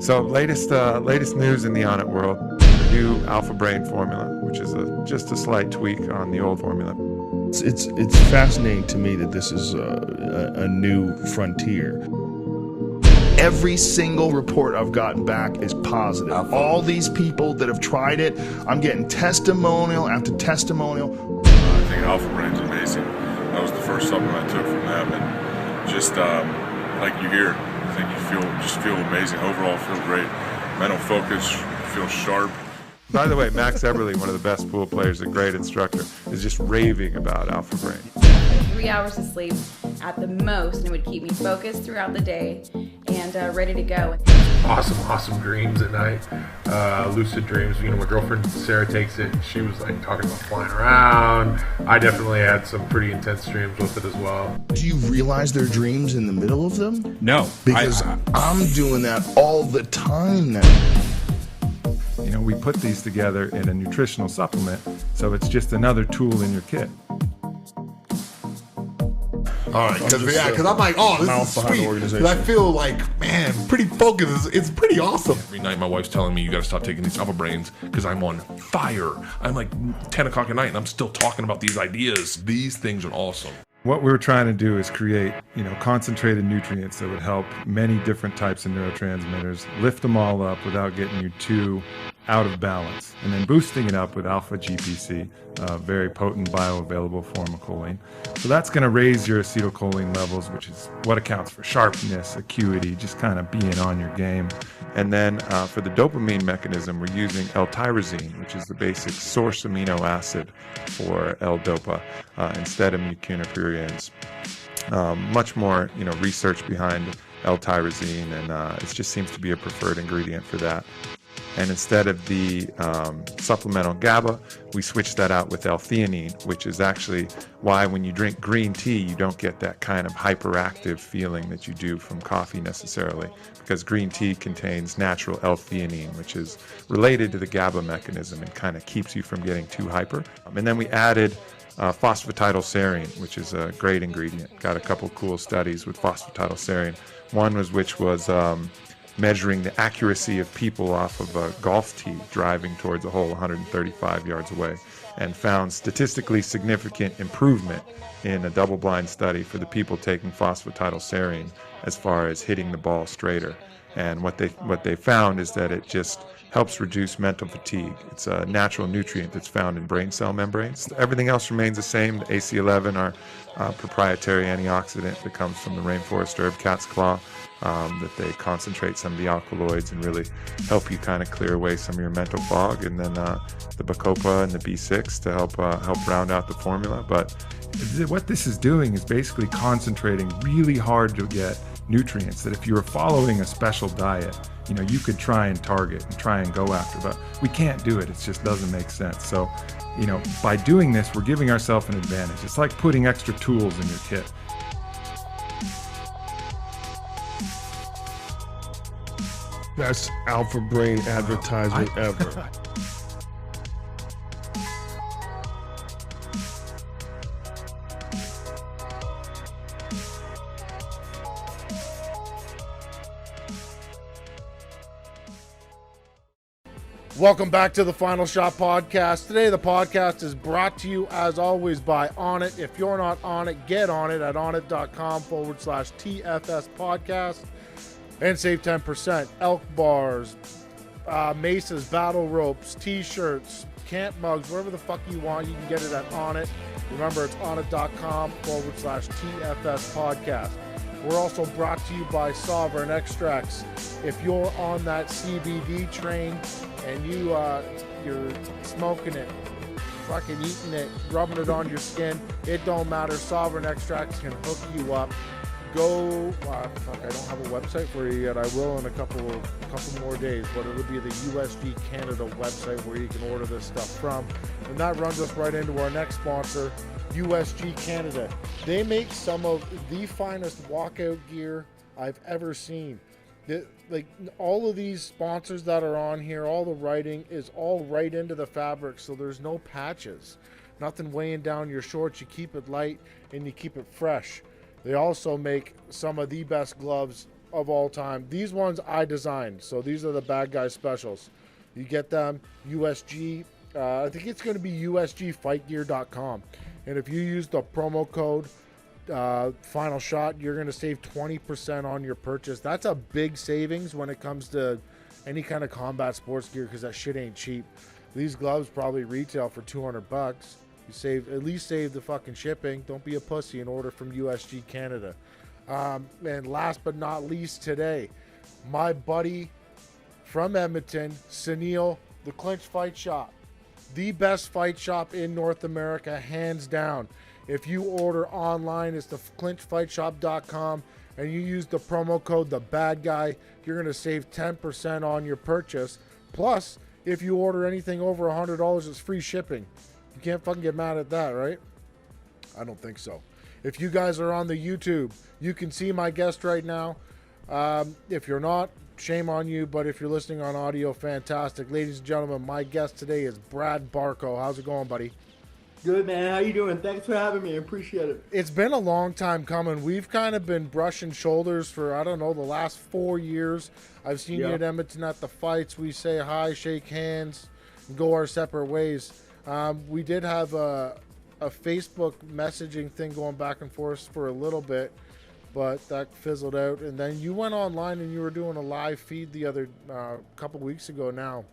So latest news in the On It world, new Alpha Brain formula, which is just a slight tweak on the old formula. It's fascinating to me that this is a new frontier. Every single report I've gotten back is positive. All these people that have tried it, I'm getting testimonial after testimonial. I think Alpha Brain's amazing. That was the first supplement I took from them, and just like you hear, I think you feel amazing. Overall, feel great. Mental focus, feel sharp. By the way, Max Eberly, one of the best pool players, a great instructor, is just raving about Alpha Brain. 3 hours of sleep at the most, and it would keep me focused throughout the day and ready to go. Awesome dreams at night, lucid dreams. You know, my girlfriend Sarah takes it. She was like talking about flying around. I definitely had some pretty intense dreams with it as well. Do you realize their dreams in the middle of them? No, Because I'm doing that all the time now. You know, we put these together in a nutritional supplement, so it's just another tool in your kit. All right, because I'm like, oh, this is sweet. Because I feel like, man, pretty focused. It's pretty awesome. Every night my wife's telling me, you got to stop taking these Alpha Brains because I'm on fire. I'm like 10 o'clock at night and I'm still talking about these ideas. These things are awesome. What we're trying to do is create, concentrated nutrients that would help many different types of neurotransmitters, lift them all up without getting you too out of balance, and then boosting it up with alpha GPC, a very potent bioavailable form of choline. So that's going to raise your acetylcholine levels, which is what accounts for sharpness, acuity, just kind of being on your game. And then for the dopamine mechanism, we're using L-tyrosine, which is the basic source amino acid for L-dopa, instead of mucunapurines. Much more, research behind L-tyrosine, and it just seems to be a preferred ingredient for that. And instead of the supplemental GABA, we switch that out with L-theanine, which is actually why when you drink green tea, you don't get that kind of hyperactive feeling that you do from coffee necessarily, because green tea contains natural L-theanine, which is related to the GABA mechanism and kind of keeps you from getting too hyper. And then we added phosphatidylserine, which is a great ingredient. Got a couple cool studies with phosphatidylserine. One was measuring the accuracy of people off of a golf tee driving towards a hole 135 yards away, and found statistically significant improvement in a double-blind study for the people taking phosphatidylserine as far as hitting the ball straighter. And what they found is that it just helps reduce mental fatigue. It's a natural nutrient that's found in brain cell membranes. Everything else remains the same. The AC11, our proprietary antioxidant that comes from the rainforest herb cat's claw, that they concentrate some of the alkaloids and really help you kind of clear away some of your mental fog. And then the Bacopa and the B6 to help round out the formula. But what this is doing is basically concentrating really hard to get nutrients that if you were following a special diet, you could try and target and try and go after, but we can't do it. It just doesn't make sense. So, by doing this, we're giving ourselves an advantage. It's like putting extra tools in your kit. Best Alpha Brain advertisement ever. Welcome back to the Final Shot Podcast. Today, the podcast is brought to you, as always, by Onnit. If you're not on it, get on it at onnit.com/TFS podcast and save 10%. Elk bars, maces, battle ropes, t-shirts, camp mugs, whatever the fuck you want, you can get it at Onnit. Remember, it's onnit.com/TFS podcast. We're also brought to you by Sovereign Extracts. If you're on that CBD train and you're smoking it, fucking eating it, rubbing it on your skin, it don't matter. Sovereign Extracts can hook you up. Go, I don't have a website for you yet. I will in a couple more days, but it'll be the USG Canada website where you can order this stuff from. And that runs us right into our next sponsor, USG Canada. They make some of the finest walkout gear I've ever seen. Like all of these sponsors that are on here, all the writing is all right into the fabric, so there's no patches, nothing weighing down your shorts. You keep it light and you keep it fresh. They also make some of the best gloves of all time. These ones I designed, so these are the bad guy specials. You get them USG. I think it's going to be usgfightgear.com, and if you use the promo code Final Shot, you're going to save 20% on your purchase. That's a big savings when it comes to any kind of combat sports gear, because that shit ain't cheap. These gloves probably retail for $200. You at least save the fucking shipping. Don't be a pussy and order from USG Canada. And last but not least today, my buddy from Edmonton, Sunil, the Clinch Fight Shop. The best fight shop in North America, hands down. If you order online, it's the clinchfightshop.com, and you use the promo code The Bad Guy, you're going to save 10% on your purchase. Plus, if you order anything over $100, it's free shipping. You can't fucking get mad at that, right? I don't think so. If you guys are on the YouTube, you can see my guest right now. If you're not, shame on you, but if you're listening on audio, fantastic. Ladies and gentlemen, my guest today is Brad Bartko. How's it going, buddy? Good, man. How you doing? Thanks for having me. I appreciate it. It's been a long time coming. We've kind of been brushing shoulders for, I don't know, the last 4 years. I've seen you at Edmonton at the fights. We say hi, shake hands, and go our separate ways. We did have a Facebook messaging thing going back and forth for a little bit, but that fizzled out. And then you went online and you were doing a live feed the other couple weeks ago now.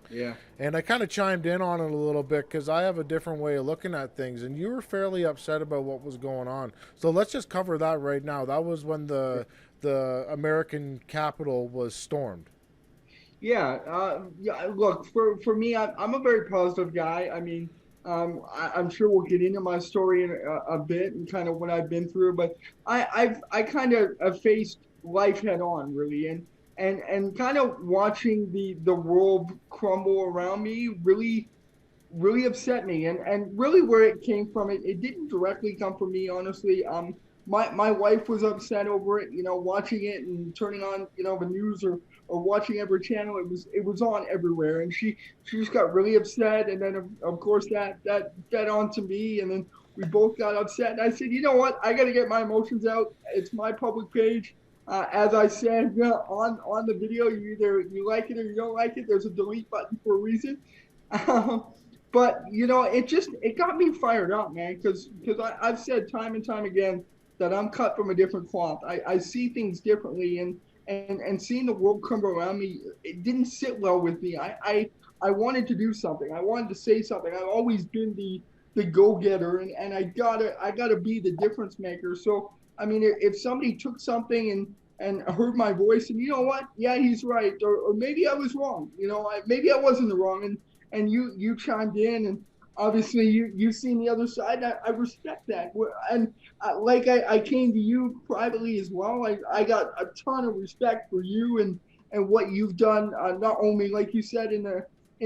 Yeah. And I kind of chimed in on it a little bit because I have a different way of looking at things. And you were fairly upset about what was going on. So let's just cover that right now. That was when the American Capitol was stormed. Yeah. Look, for me, I'm a very positive guy. I mean, I'm sure we'll get into my story in a bit and kind of what I've been through. But I kind of faced life head on, really. And kind of watching the world crumble around me really upset me, and really where it came from, it didn't directly come from me, honestly. My wife was upset over it, watching it and turning on the news or watching every channel. It was on everywhere, and she just got really upset, and then of course that fed on to me, and then we both got upset, and I said, you know what, I got to get my emotions out. It's my public page. As I said on the video, you like it or you don't like it. There's a delete button for a reason. But it got me fired up, man, because I've said time and time again that I'm cut from a different cloth. I see things differently, and seeing the world crumble around me, it didn't sit well with me. I wanted to do something. I wanted to say something. I've always been the go-getter, and I gotta be the difference maker. So I mean, if somebody took something and heard my voice and, you know what, yeah, he's right, or maybe I was wrong, maybe I wasn't wrong, and you chimed in, and obviously you've seen the other side. I respect that, and I came to you privately as well. I got a ton of respect for you and what you've done, not only, like you said, in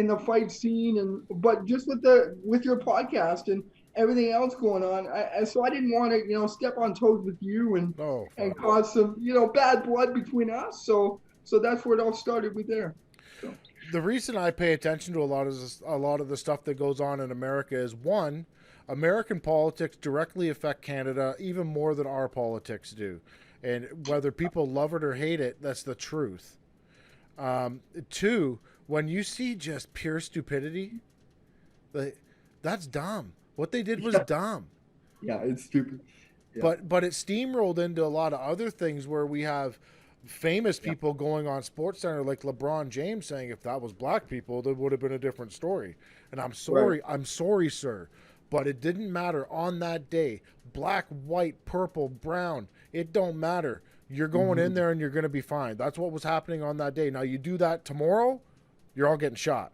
the fight scene, but just with your podcast and everything else going on. So I didn't want to, step on toes with you and cause some, bad blood between us. So that's where it all started with there. So. The reason I pay attention to a lot of the stuff that goes on in America is, one, American politics directly affect Canada even more than our politics do. And whether people love it or hate it, that's the truth. Two, when you see just pure stupidity, that's dumb. What they did was dumb. Yeah, it's stupid. Yeah. But it steamrolled into a lot of other things where we have famous people going on SportsCenter like LeBron James saying if that was black people, there would have been a different story. And I'm sorry, right. I'm sorry, sir. But it didn't matter on that day. Black, white, purple, brown, it don't matter. You're going in there and you're going to be fine. That's what was happening on that day. Now you do that tomorrow, you're all getting shot.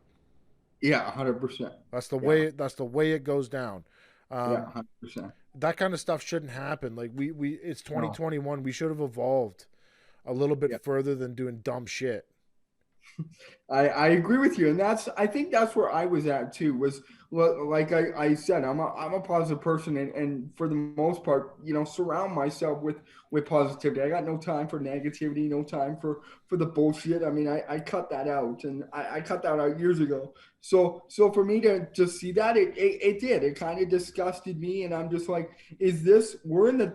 Yeah, 100%. That's the way. That's the way it goes down. 100%. That kind of stuff shouldn't happen. Like it's 2021. No. We should have evolved a little bit further than doing dumb shit. I agree with you, and I think that's where I was at too. Was like I said, I'm a positive person, and for the most part, surround myself with positivity. I got no time for negativity, no time for the bullshit. I mean, I cut that out, and I cut that out years ago. So for me to see that, it did. It kind of disgusted me, and I'm just like, is this? We're in the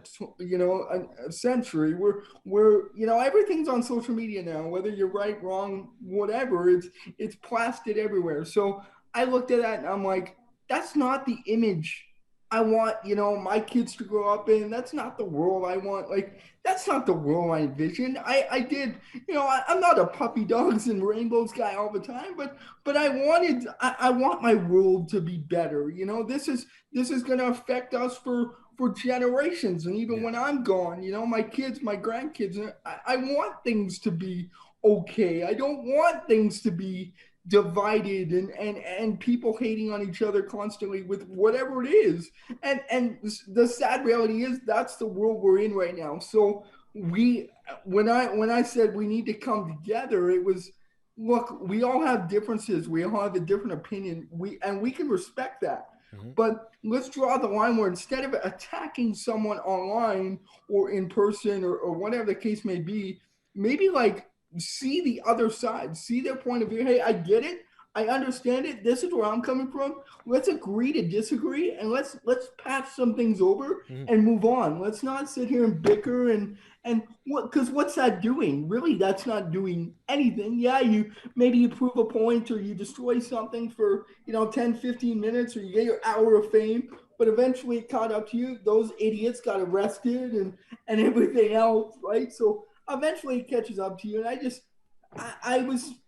a century. We're everything's on social media now. Whether you're right, wrong, whatever, it's plastered everywhere. So I looked at that and I'm like, that's not the image I want, my kids to grow up in. That's not the world I want. Like, that's not the world I envisioned. I did, I'm not a puppy dogs and rainbows guy all the time, but I want my world to be better. This is going to affect us for generations. And even when I'm gone, my kids, my grandkids, I want things to be okay. I don't want things to be divided and people hating on each other constantly with whatever it is. And the sad reality is that's the world we're in right now. So when I said we need to come together, it was, look, we all have differences, we all have a different opinion, we can respect that. But let's draw the line where instead of attacking someone online or in person or whatever the case may be, maybe like see the other side, see their point of view. Hey, I get it. I understand it. This is where I'm coming from. Let's agree to disagree and let's patch some things over and move on. Let's not sit here and bicker and because what's that doing? Really, that's not doing anything. Yeah, maybe you prove a point or you destroy something for 10, 15 minutes or you get your hour of fame, but eventually it caught up to you. Those idiots got arrested and everything else, right? So eventually it catches up to you. And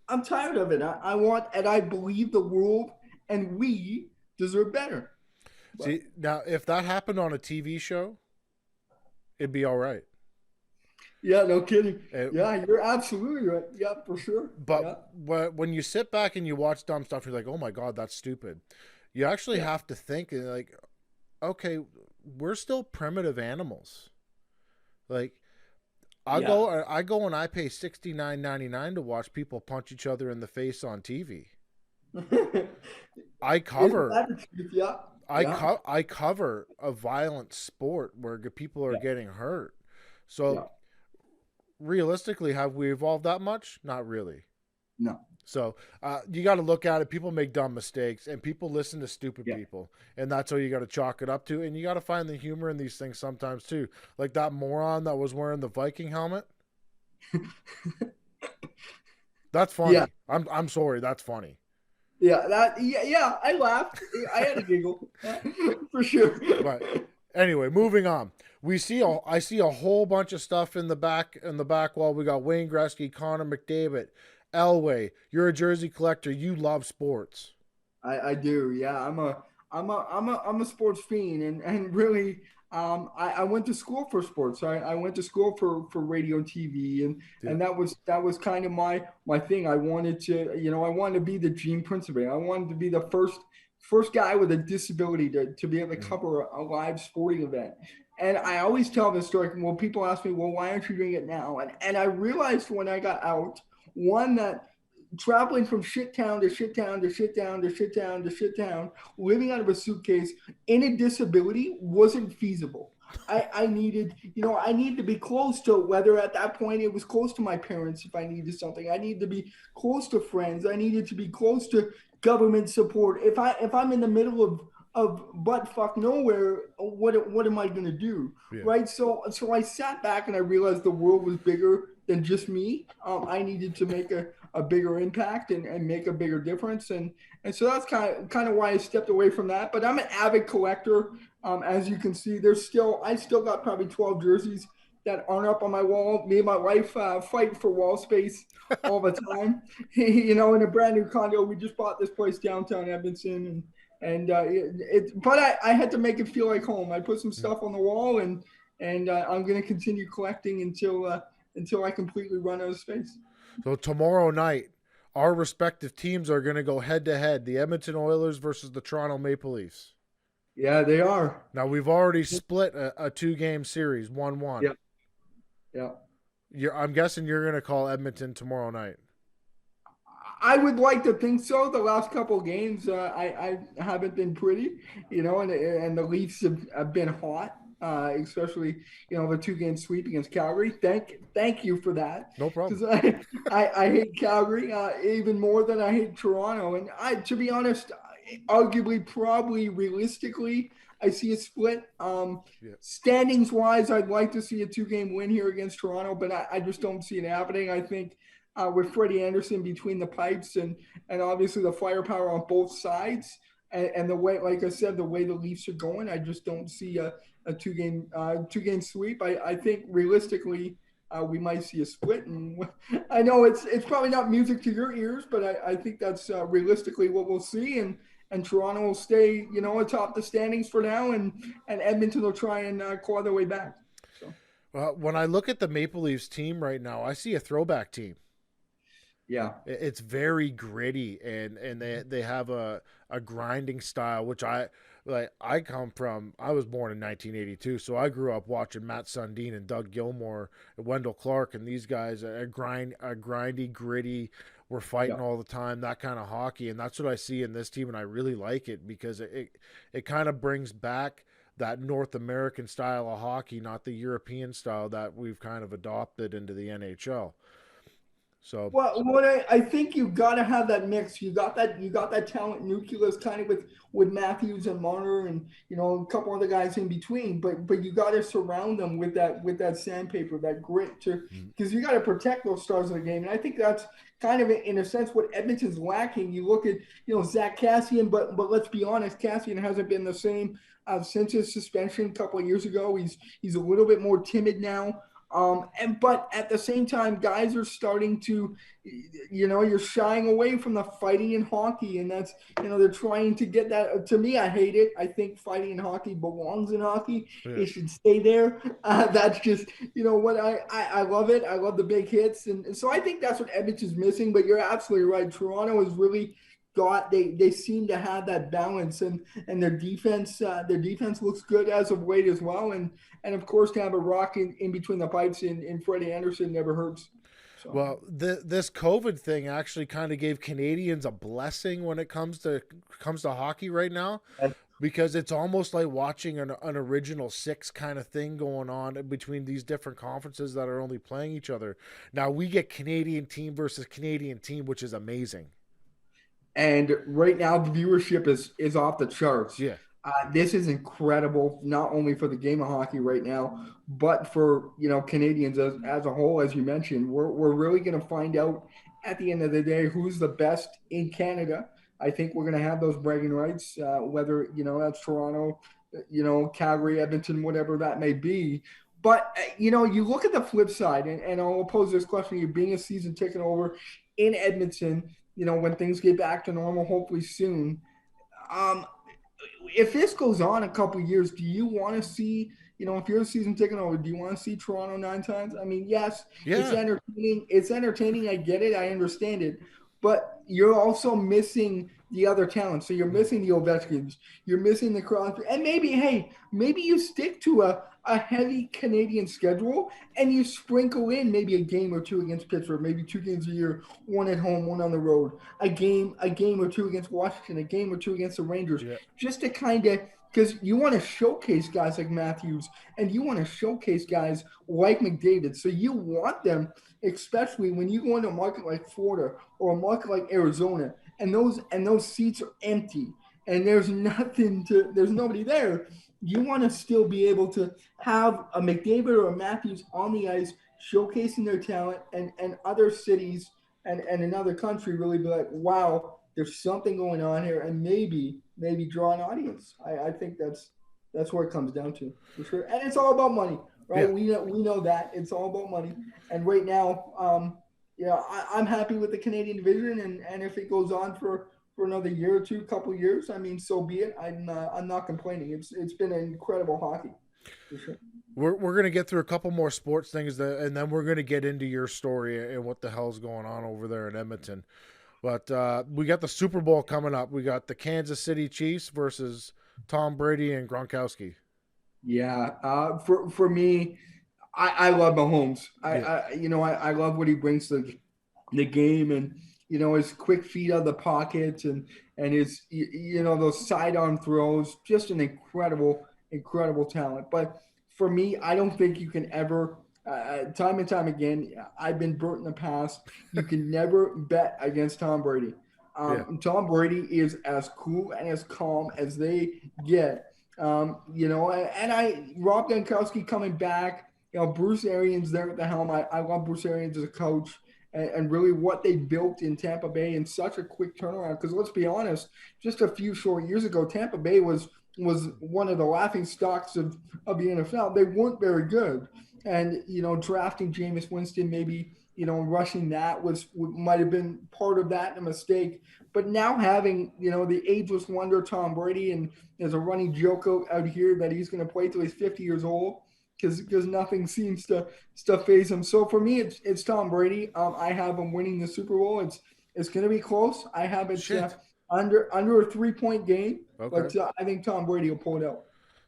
I'm tired of it. I want, and I believe the world and we deserve better. See, now if that happened on a TV show, it'd be all right. Yeah, no kidding. Yeah, you're absolutely right. Yeah, for sure. But when you sit back and you watch dumb stuff, you're like, oh my God, that's stupid. You actually have to think like, okay, we're still primitive animals. Like, I go and I pay $69.99 to watch people punch each other in the face on TV. I cover I cover a violent sport where people are getting hurt. So realistically, have we evolved that much? Not really. No. So you got to look at it. People make dumb mistakes, and people listen to stupid people, and that's how you got to chalk it up to. And you got to find the humor in these things sometimes too. Like that moron that was wearing the Viking helmet. That's funny. Yeah. I'm sorry. That's funny. Yeah. I laughed. I had a giggle for sure. But anyway, moving on. I see a whole bunch of stuff in the back wall. We got Wayne Gretzky, Connor McDavid. Elway, you're a jersey collector. You love sports. I do. Yeah, I'm a sports fiend, and really, I went to school for sports. I went to school for radio and TV, and that was kind of my thing. I wanted to be the Gene Principe. I wanted to be the first guy with a disability to be able to cover a live sporting event. And I always tell this story. Well, people ask me, well, why aren't you doing it now? And I realized when I got out, one, that traveling from shit town to shit town to shit town to shit town to shit town, living out of a suitcase in a disability wasn't feasible. I needed to be close to, whether at that point it was close to my parents if I needed something. I needed to be close to friends. I needed to be close to government support. If I'm in the middle of butt fuck nowhere, what am I gonna do? Yeah. Right? So I sat back and I realized the world was bigger than just me. I needed to make a bigger impact and make a bigger difference. And so that's kind of why I stepped away from that. But I'm an avid collector. As you can see, I still got probably 12 jerseys that aren't up on my wall. Me and my wife fight for wall space all the time. In a brand new condo. We just bought this place downtown Edmonton, but I had to make it feel like home. I put some stuff on the wall, and I'm going to continue collecting until I completely run out of space. So tomorrow night, our respective teams are going to go head to head. The Edmonton Oilers versus the Toronto Maple Leafs. Yeah, they are. Now we've already split a 2-game series, 1-1. Yeah. I'm guessing you're going to call Edmonton tomorrow night. I would like to think so. The last couple of games, I haven't been pretty, and the Leafs have been hot. especially the 2-game sweep against Calgary. Thank you for that. No problem. Because I hate Calgary even more than I hate Toronto, and to be honest, arguably, probably realistically, I see a split. Standings wise, I'd like to see a 2-game win here against Toronto, but I just don't see it happening. I think with Freddie Anderson between the pipes and obviously the firepower on both sides, and the way, like I said, the way the Leafs are going, I just don't see a 2-game sweep. I think realistically, we might see a split, and I know it's probably not music to your ears, but I think that's realistically what we'll see, and Toronto will stay atop the standings for now, and Edmonton will try and claw their way back. So. When I look at the Maple Leafs team right now, I see a throwback team. Yeah, it's very gritty, and they have a grinding style, which I come from. I was born in 1982, so I grew up watching Matt Sundin and Doug Gilmour, and Wendell Clark, and these guys are grindy, gritty. We're fighting all the time, that kind of hockey, and that's what I see in this team, and I really like it because it kind of brings back that North American style of hockey, not the European style that we've kind of adopted into the NHL. So what I think you got to have that mix. You got that talent nucleus kind of with Matthews and Marner and a couple other guys in between. But you got to surround them with that sandpaper, that grit, because you got to protect those stars of the game. And I think that's kind of in a sense what Edmonton's lacking. You look at Zach Kassian, but let's be honest, Kassian hasn't been the same since his suspension a couple of years ago. He's a little bit more timid now. But at the same time, guys are starting to, you're shying away from the fighting in hockey, and that's, they're trying to get that. To me, I hate it. I think fighting in hockey belongs in hockey. Yeah. It should stay there. That's just, what I love it. I love the big hits, and so I think that's what Edmonton's missing. But you're absolutely right. Toronto is really they seem to have that balance, and their defense looks good as of late as well, and of course to have a rock in between the pipes in Freddie Anderson never hurts. So. Well, this COVID thing actually kind of gave Canadians a blessing when it comes to hockey right now, because it's almost like watching an original six kind of thing going on between these different conferences that are only playing each other. Now we get Canadian team versus Canadian team, which is amazing. And right now, the viewership is off the charts. Yeah. This is incredible, not only for the game of hockey right now, but for Canadians as a whole. As you mentioned, we're really going to find out at the end of the day who's the best in Canada. I think we're going to have those bragging rights, whether that's Toronto, Calgary, Edmonton, whatever that may be. But you look at the flip side, and I'll pose this question to you: being a season ticket holder in Edmonton. When things get back to normal, hopefully soon. If this goes on a couple of years, do you want to see, if you're a season ticket holder, do you want to see Toronto 9 times? I mean, yes, It's entertaining. It's entertaining. I get it. I understand it. But you're also missing the other talent. So you're missing the Ovechkins. You're missing the Crosby. And maybe you stick to a heavy Canadian schedule and you sprinkle in maybe a game or two against Pittsburgh, maybe 2 games a year, one at home, one on the road, a game or two against Washington, a game or two against the Rangers, just to kind of, because you want to showcase guys like Matthews and you want to showcase guys like McDavid. So you want them, especially when you go into a market like Florida or a market like Arizona, and those seats are empty and there's nobody there. You want to still be able to have a McDavid or a Matthews on the ice showcasing their talent, and other cities and another country really be like, wow, there's something going on here, and maybe draw an audience. I think that's where it comes down to, for sure. And it's all about money, right? Yeah. We know that it's all about money. And right now, I'm happy with the Canadian division, and if it goes on for another year or two, couple of years, I mean, so be it. I'm not complaining. It's been an incredible hockey, for sure. We're gonna get through a couple more sports things, and then we're gonna get into your story and what the hell's going on over there in Edmonton. But we got the Super Bowl coming up. We got the Kansas City Chiefs versus Tom Brady and Gronkowski. Yeah, for me, I love Mahomes. I love what he brings to the game, and his quick feet out of the pocket, and his those sidearm throws, just an incredible talent. But for me, I don't think you can ever. Time and time again, I've been burnt in the past. You can never bet against Tom Brady. Yeah. Tom Brady is as cool and as calm as they get. Rob Gronkowski coming back. Bruce Arians there at the helm. I love Bruce Arians as a coach, and really what they built in Tampa Bay in such a quick turnaround. Because let's be honest, just a few short years ago, Tampa Bay was one of the laughing stocks of the NFL. They weren't very good, and drafting Jameis Winston, maybe rushing that might have been part of that, a mistake. But now having the ageless wonder Tom Brady, and there's a running joke out here that he's going to play till he's 50 years old because nothing seems to phase him. So for me, it's Tom Brady. I have him winning the Super Bowl. It's going to be close. I have it under a 3-point game, but I think Tom Brady will pull it out.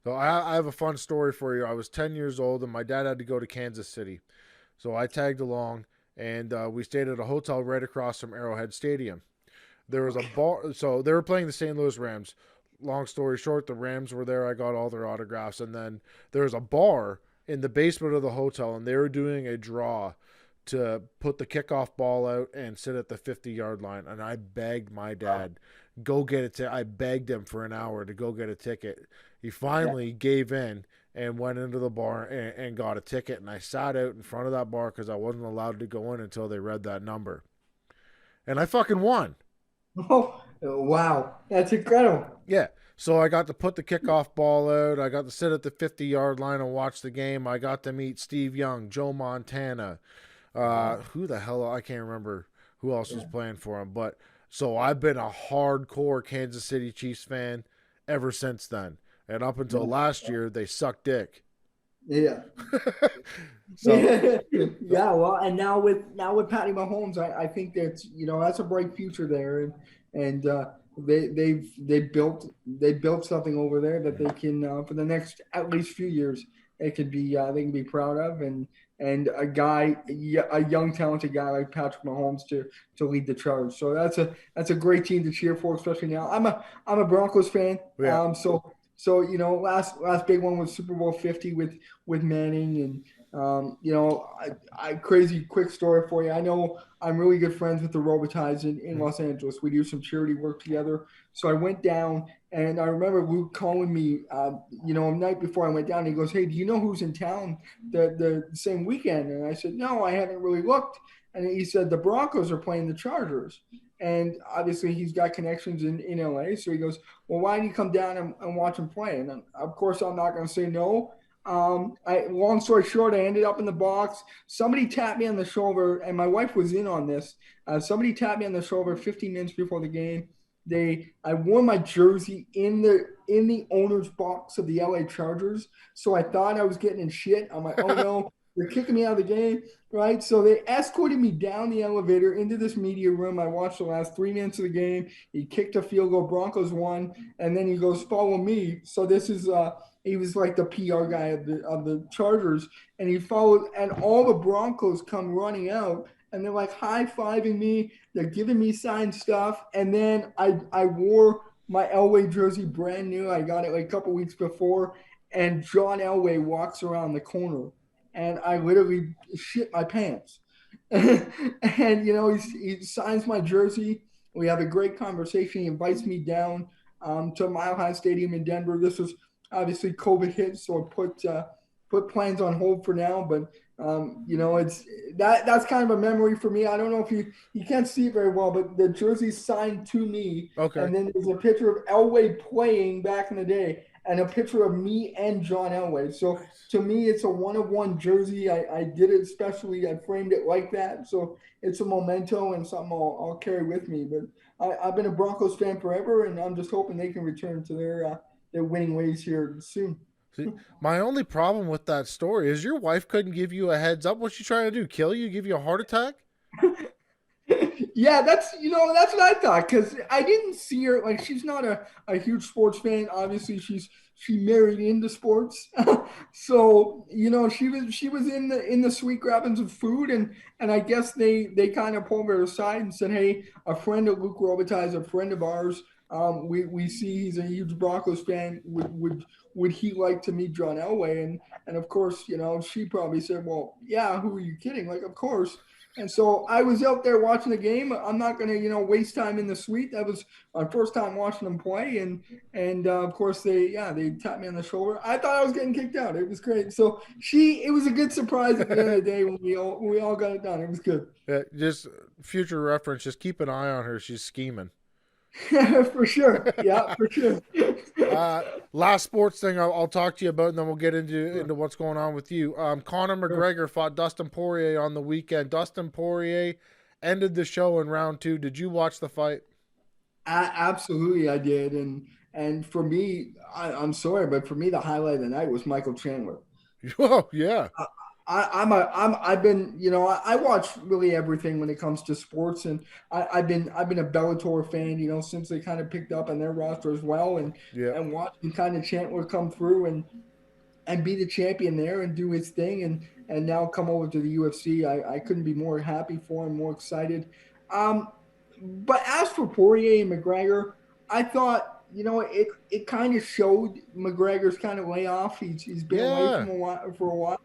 So I have a fun story for you. I was 10 years old, and my dad had to go to Kansas City. So I tagged along, and we stayed at a hotel right across from Arrowhead Stadium. There was a bar. So they were playing the St. Louis Rams. Long story short, the Rams were there. I got all their autographs. And then there was a bar in the basement of the hotel, and they were doing a draw to put the kickoff ball out and sit at the 50-yard line. And I begged my dad, go get it. I begged him for an hour to go get a ticket. He finally gave in and went into the bar and got a ticket. And I sat out in front of that bar because I wasn't allowed to go in until they read that number. And I fucking won. Oh, wow. That's incredible. Yeah. So I got to put the kickoff ball out. I got to sit at the 50-yard line and watch the game. I got to meet Steve Young, Joe Montana. Who the hell? I can't remember who else was playing for him. But so I've been a hardcore Kansas City Chiefs fan ever since then. And up until last year, they sucked dick. Yeah. Well, and now with Patty Mahomes, I think that's that's a bright future there, and they built something over there that they can for the next at least few years they can be proud of, and a young talented guy like Patrick Mahomes to lead the charge. So that's a great team to cheer for, especially now. I'm a Broncos fan. Yeah. So last big one was Super Bowl 50 with Manning, and I crazy quick story for you. I know I'm really good friends with the Robitaille in Los Angeles. We do some charity work together. So I went down, and I remember Luke calling me, a night before I went down. He goes, "Hey, do you know who's in town the same weekend?" And I said, "No, I haven't really looked." And he said, "The Broncos are playing the Chargers." And obviously he's got connections in LA. So he goes, "Well, why don't you come down and watch him play?" And of course, I'm not going to say no. Long story short, I ended up in the box. Somebody tapped me on the shoulder, and my wife was in on this. Somebody tapped me on the shoulder 15 minutes before the game. I wore my jersey in the owner's box of the LA Chargers. So I thought I was getting in shit. I'm like, oh no. They're kicking me out of the game, right? So they escorted me down the elevator into this media room. I watched the last 3 minutes of the game. He kicked a field goal. Broncos won. And then he goes, "Follow me." So this is he was like the PR guy of the Chargers. And he followed, and all the Broncos come running out. And they're like high-fiving me. They're giving me signed stuff. And then I wore my Elway jersey brand new. I got it like a couple weeks before. And John Elway walks around the corner. And I literally shit my pants. And, he signs my jersey. We have a great conversation. He invites me down to Mile High Stadium in Denver. This was obviously COVID hit, so I put plans on hold for now. But, it's that's kind of a memory for me. I don't know if you can't see it very well, but the jersey's signed to me. Okay. And then there's a picture of Elway playing back in the day, and a picture of me and John Elway. So to me, it's a one-of-one jersey. I did it specially. I framed it like that. So it's a memento and something I'll carry with me. But I've been a Broncos fan forever, and I'm just hoping they can return to their winning ways here soon. See, my only problem with that story is your wife couldn't give you a heads up. What's she trying to do? Kill you? Give you a heart attack? Yeah, that's what I thought, because I didn't see her, like, she's not a huge sports fan. Obviously, she married into sports. So, she was in the sweet grabbing of food, and I guess they kind of pulled her aside and said, "Hey, a friend of Luke Robitaille is a friend of ours. We see he's a huge Broncos fan. Would he like to meet John Elway? And of course, she probably said, well, yeah, who are you kidding? Like, of course. And so I was out there watching the game. I'm not going to, waste time in the suite. That was my first time watching them play. And of course they tapped me on the shoulder. I thought I was getting kicked out. It was great. So it was a good surprise at the end of the day when we all got it done. It was good. Yeah, just future reference, just keep an eye on her. She's scheming. For sure. Yeah, for sure. Last sports thing I'll talk to you about, and then we'll get into what's going on with you. Conor McGregor fought Dustin Poirier on the weekend. Dustin Poirier ended the show in round 2. Did you watch the fight? Absolutely, I did. And for me, I'm sorry, but for me, the highlight of the night was Michael Chandler. Oh yeah. I've been, I watch really everything when it comes to sports, and I've been a Bellator fan, since they kind of picked up on their roster as well, and watching kind of Chandler come through and be the champion there and do his thing, and now come over to the UFC. I couldn't be more happy for him, more excited. But as for Poirier and McGregor, I thought, it kind of showed McGregor's kind of layoff. He's been away for a while.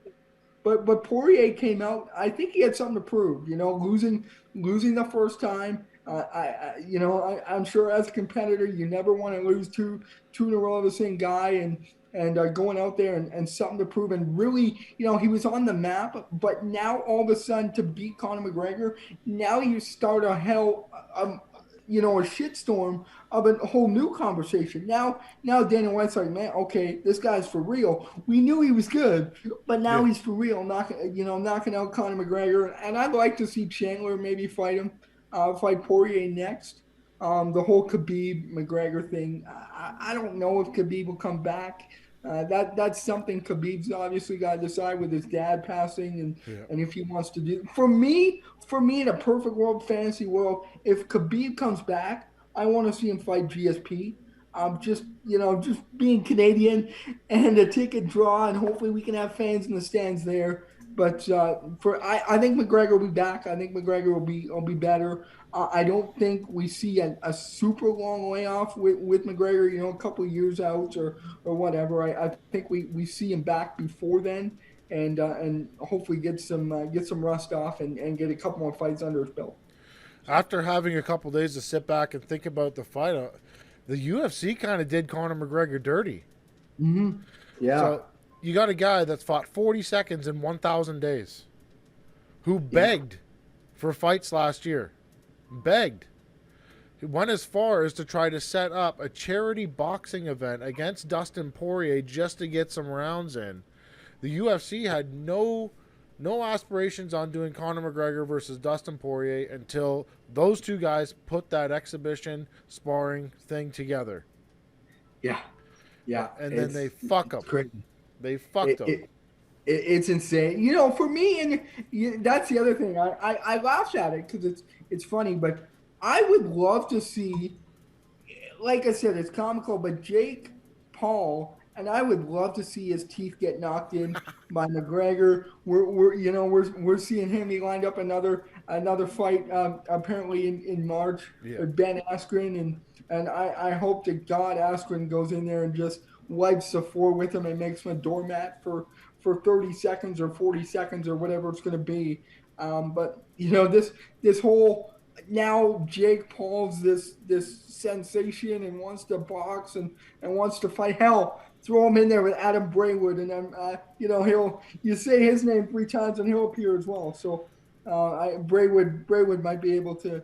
But Poirier came out. I think he had something to prove. Losing the first time. I'm sure as a competitor, you never want to lose two in a row of the same guy, and going out there and something to prove. And really, he was on the map. But now all of a sudden, to beat Conor McGregor, now you start a shitstorm of a whole new conversation. Now Dana White's like, man, okay, this guy's for real. We knew he was good, but now he's for real, knocking out Conor McGregor. And I'd like to see Chandler maybe fight Poirier next. The whole Khabib McGregor thing, I don't know if Khabib will come back. That's something Khabib's obviously got to decide with his dad passing and if he wants to do. For me, in a perfect world, fantasy world, if Khabib comes back, I want to see him fight GSP. Just being Canadian and a ticket draw, and hopefully we can have fans in the stands there. But I think McGregor will be back. I think McGregor will be better. I don't think we see a super long layoff with McGregor. A couple of years out or whatever. I think we see him back before then, and hopefully get some rust off and get a couple more fights under his belt. After having a couple days to sit back and think about the fight, the UFC kind of did Conor McGregor dirty. Mm-hmm. Yeah. So you got a guy that's fought 40 seconds in 1,000 days, who begged for fights last year. Begged. He went as far as to try to set up a charity boxing event against Dustin Poirier just to get some rounds in. The UFC had no aspirations on doing Conor McGregor versus Dustin Poirier until those two guys put that exhibition sparring thing together. Yeah. And then they fuck up. Crazy. They fucked up. It's insane. For me, and that's the other thing. I laugh at it because it's funny, but I would love to see, like I said, it's comical, but Jake Paul, and I would love to see his teeth get knocked in by McGregor. We're seeing him. He lined up another fight apparently in March with Ben Askren, and I hope to God Askren goes in there and just wipes the floor with him and makes him a doormat for 30 seconds or 40 seconds or whatever it's going to be. But this whole, now Jake Paul's this sensation and wants to box and wants to fight. Hell, throw him in there with Adam Braywood, and then you say his name 3 times and he'll appear as well. So Braywood might be able to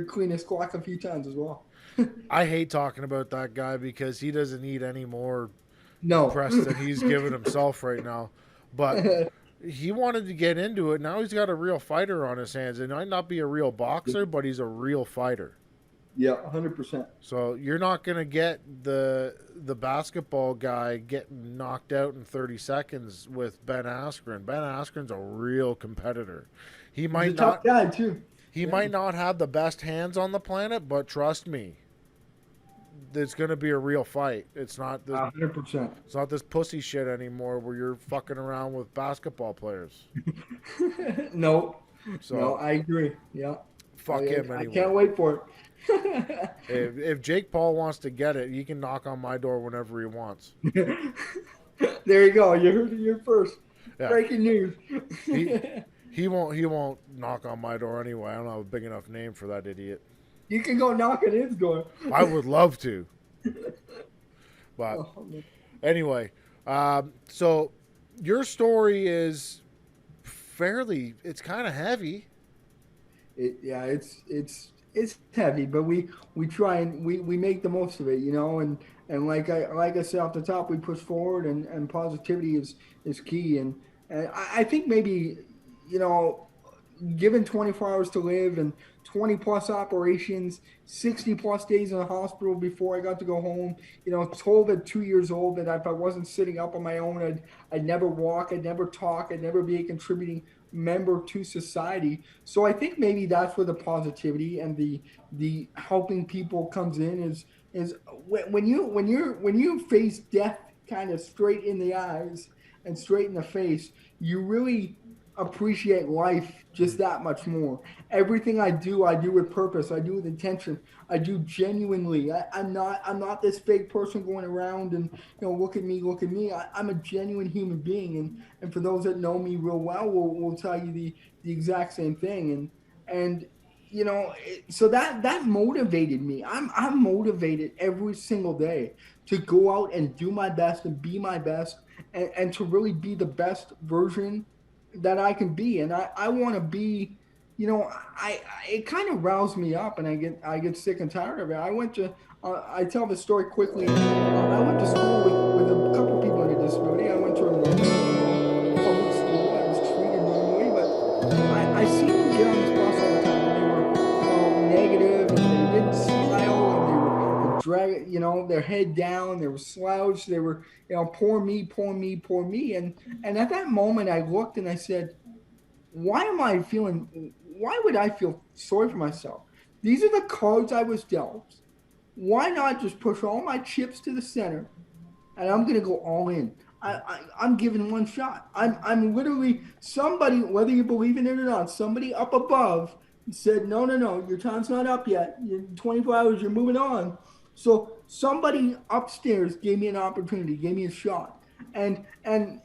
clean his clock a few times as well. I hate talking about that guy because he doesn't need any more press than he's giving himself right now. But he wanted to get into it. Now he's got a real fighter on his hands. He might not be a real boxer, but he's a real fighter. Yeah, 100%. So you're not going to get the basketball guy getting knocked out in 30 seconds with Ben Askren. Ben Askren's a real competitor. He's a tough guy too. He might not have the best hands on the planet, but trust me, it's going to be a real fight. It's not this, 100%. It's not this pussy shit anymore where you're fucking around with basketball players. No, I agree. Yeah. Fuck him I anyway. can't wait for it. If Jake Paul wants to get it, he can knock on my door whenever he wants. There you go. You heard it here first. Yeah. Breaking news. He won't knock on my door anyway. I don't have a big enough name for that idiot. You can go knock on his door. I would love to. But anyway, so your story is it's kind of heavy. It's heavy, but we try and we make the most of it, you know, and like I said off the top, we push forward, and positivity is key, and I think maybe, you know, given 24 hours to live and 20 plus operations, 60 plus days in the hospital before I got to go home, you know, told at 2 years old that if I wasn't sitting up on my own, I'd never walk, I'd never talk, I'd never be a contributing member to society. So I think maybe that's where the positivity and the helping people comes in is when you face death kind of straight in the eyes and straight in the face, you really appreciate life just that much more. Everything I do with purpose. I do with intention. I do genuinely. I'm not this fake person going around and, you know, look at me. I'm a genuine human being, and for those that know me real well will tell you the exact same thing. And you know, so that motivated me. I'm motivated every single day to go out and do my best and be my best, and to really be the best version that I can be. And I want to be, you know, it kind of roused me up, and I get sick and tired of it. I went to I tell the story quickly. I went to school with a couple people with a disability. I went to a public school. I was treated normally, but I see them get on this bus all the time, and they were negative, and they didn't smile, and they were drag, you know, their head down. They were slouched. They were, you know, poor me, poor me, poor me. And at that moment, I looked and I said, why would I feel sorry for myself? These are the cards I was dealt. Why not just push all my chips to the center, and I'm going to go all in? I'm giving one shot. I'm literally, somebody, whether you believe in it or not, somebody up above said, no, your time's not up yet. You're 24 hours, you're moving on. So somebody upstairs gave me an opportunity, gave me a shot. And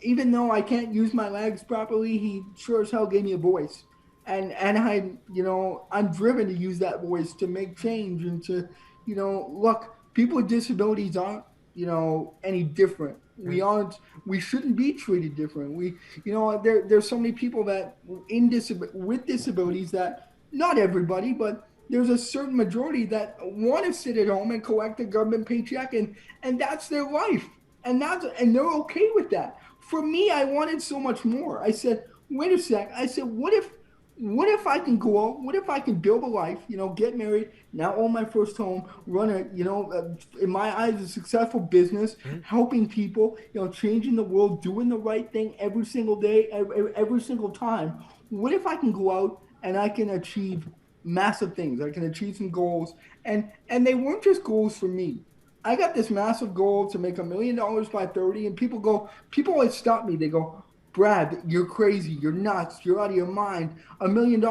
even though I can't use my legs properly, he sure as hell gave me a voice. And I, you know, I'm driven to use that voice to make change and to, you know, look, people with disabilities aren't, you know, any different. We shouldn't be treated different. You know, there's so many people that with disabilities that, not everybody, but there's a certain majority that want to sit at home and collect a government paycheck, and that's their life. And they're okay with that. For me, I wanted so much more. I said, wait a sec. I said, what if I can go out? What if I can build a life, you know, get married, now own my first home, run a, you know, in my eyes, a successful business, helping people, you know, changing the world, doing the right thing every single day, every single time. What if I can go out and I can achieve massive things? I can achieve some goals. And they weren't just goals for me. I got this massive goal to make $1 million by 30, and people always stop me. They go, Brad, you're crazy, you're nuts, you're out of your mind, $1 million.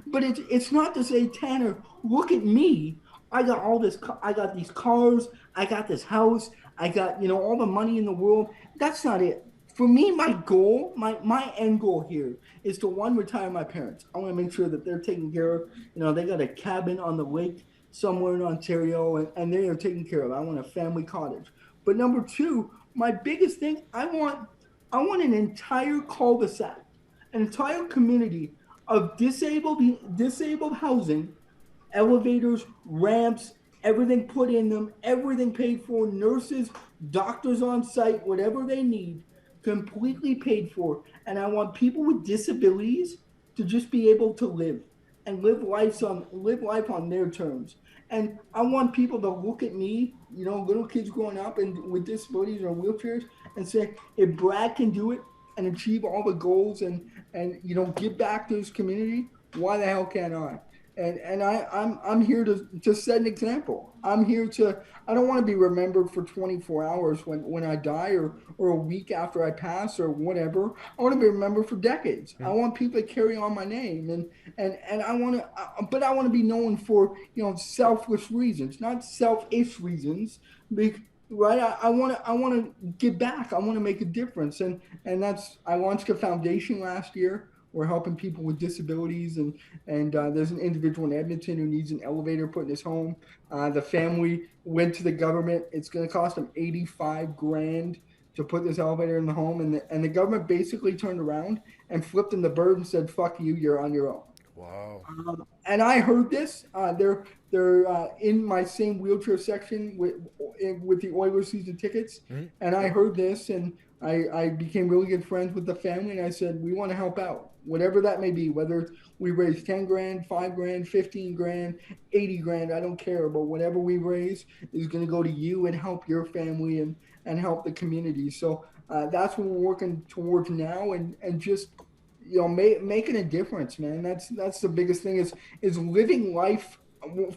But it's not to say, Tanner, look at me. I got all this. I got these cars. I got this house. I got, you know, all the money in the world. That's not it. For me, my goal, my end goal here is to, one, retire my parents. I want to make sure that they're taken care of. You know, they got a cabin on the lake somewhere in Ontario, and they are taken care of. I want a family cottage. But number two, my biggest thing, I want an entire cul-de-sac, an entire community of disabled housing, elevators, ramps, everything put in them, everything paid for, nurses, doctors on site, whatever they need, completely paid for. And I want people with disabilities to just be able to live and live life on their terms. And I want people to look at me, you know, little kids growing up and with disabilities or wheelchairs, and say, if Brad can do it and achieve all the goals and you know, give back to his community, why the hell can't I? and I'm here to set an example. I'm here to. I don't want to be remembered for 24 hours when I die, or a week after I pass, or whatever. I want to be remembered for decades. I want people to carry on my name, and I want to, but I want to be known for selfless reasons, not selfish reasons. Right? I want to give back. I want to make a difference, and that's I launched a foundation last year. We're helping people with disabilities, and there's an individual in Edmonton who needs an elevator put in his home. The family went to the government. It's going to cost them 85 grand to put this elevator in the home, and the government basically turned around and flipped them the bird and said, "Fuck you, you're on your own." Wow. And I heard this. They're in my same wheelchair section with the Oilers season tickets, and I heard this, and I became really good friends with the family, and I said, we want to help out, whatever that may be, whether we raise 10 grand, 5 grand, 15 grand, 80 grand, I don't care, but whatever we raise is going to go to you and help your family and help the community. So that's what we're working towards now, and just making a difference, man. That's the biggest thing is living life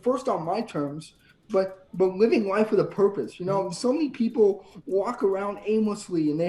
first on my terms, but living life with a purpose. So many people walk around aimlessly, and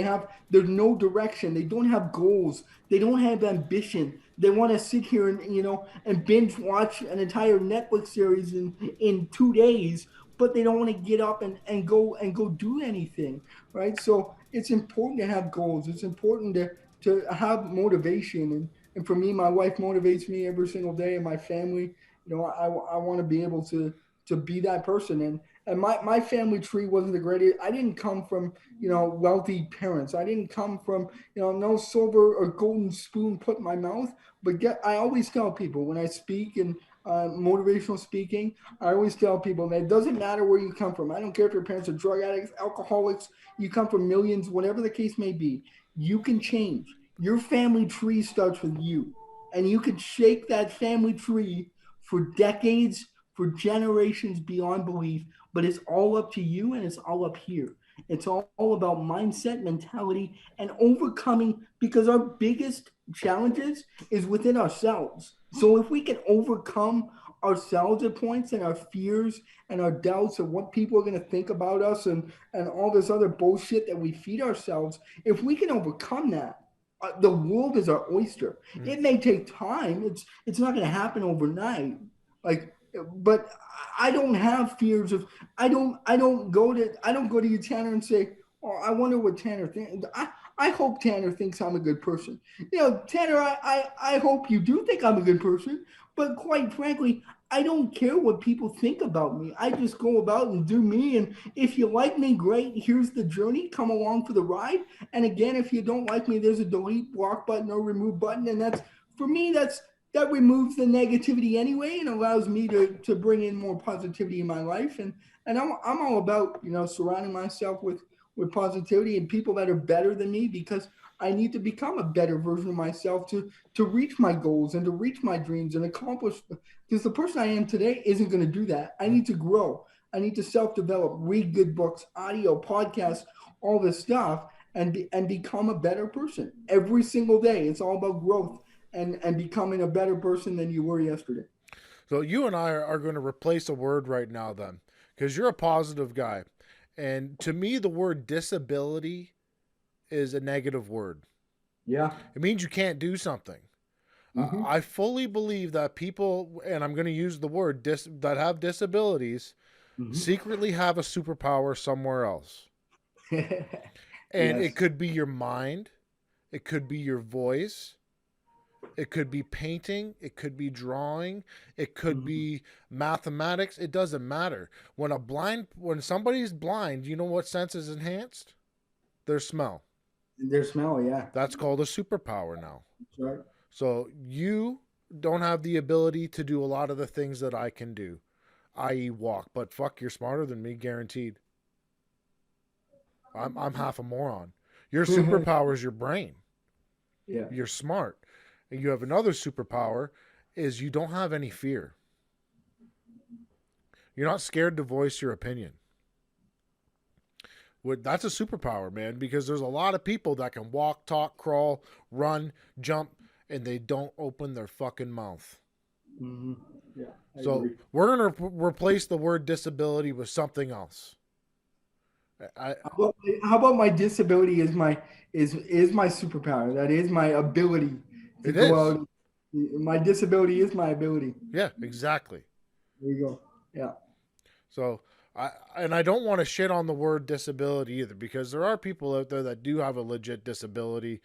there's no direction. They don't have goals. They don't have ambition. They want to sit here and binge watch an entire Netflix series in 2 days, but they don't want to get up and go do anything, right? So it's important to have goals. It's important to have motivation, and for me, my wife motivates me every single day, and my family. I want to be able to be that person, and my family tree wasn't the greatest. I didn't come from wealthy parents. I didn't come from no silver or golden spoon put in my mouth. But I always tell people when I speak and motivational speaking, I always tell people that it doesn't matter where you come from. I don't care if your parents are drug addicts, alcoholics, you come from millions, whatever the case may be. You can change. Your family tree starts with you, and you can shake that family tree for decades, for generations beyond belief. But it's all up to you, and it's all up here. It's all about mindset, mentality, and overcoming, because our biggest challenges is within ourselves. So if we can overcome ourselves at points, and our fears and our doubts of what people are going to think about us, and all this other bullshit that we feed ourselves, if we can overcome that, the world is our oyster. It may take time. It's not going to happen overnight. But I don't have fears of. I don't go to you, Tanner, and say, "Oh, I wonder what Tanner thinks." I hope Tanner thinks I'm a good person. Tanner, I hope you do think I'm a good person. But quite frankly, I don't care what people think about me. I just go about and do me. And if you like me, great. Here's the journey. Come along for the ride. And again, if you don't like me, there's a delete, block button, or remove button. And that's, for me, that removes the negativity anyway, and allows me to bring in more positivity in my life. And I'm all about surrounding myself with positivity and people that are better than me, because I need to become a better version of myself to reach my goals and to reach my dreams and accomplish. Because the person I am today isn't going to do that. I need to grow. I need to self-develop, read good books, audio, podcasts, all this stuff, and become a better person every single day. It's all about growth and becoming a better person than you were yesterday. So you and I are going to replace a word right now, then, because you're a positive guy. And to me, the word disability is a negative word. Yeah. It means you can't do something. I fully believe that people, and I'm going to use the word that have disabilities, secretly have a superpower somewhere else. And it could be your mind. It could be your voice. It could be painting. It could be drawing. It could be mathematics. It doesn't matter. When somebody's blind, you know what sense is enhanced? Their smell. Their smell, yeah. That's called a superpower now. That's right. So you don't have the ability to do a lot of the things that I can do, i.e. walk. But fuck, you're smarter than me, guaranteed. I'm half a moron. Your superpower is your brain. Yeah. You're smart. And you have another superpower is you don't have any fear. You're not scared to voice your opinion. That's a superpower, man, because there's a lot of people that can walk, talk, crawl, run, jump, and they don't open their fucking mouth. Mm-hmm. Yeah, I So agree. we're going to replace the word disability with something else. I How about my disability is my superpower? That is my ability to It go is. out. My disability is my ability. Yeah, exactly. There you go. Yeah. So I don't want to shit on the word disability either, because there are people out there that do have a legit disability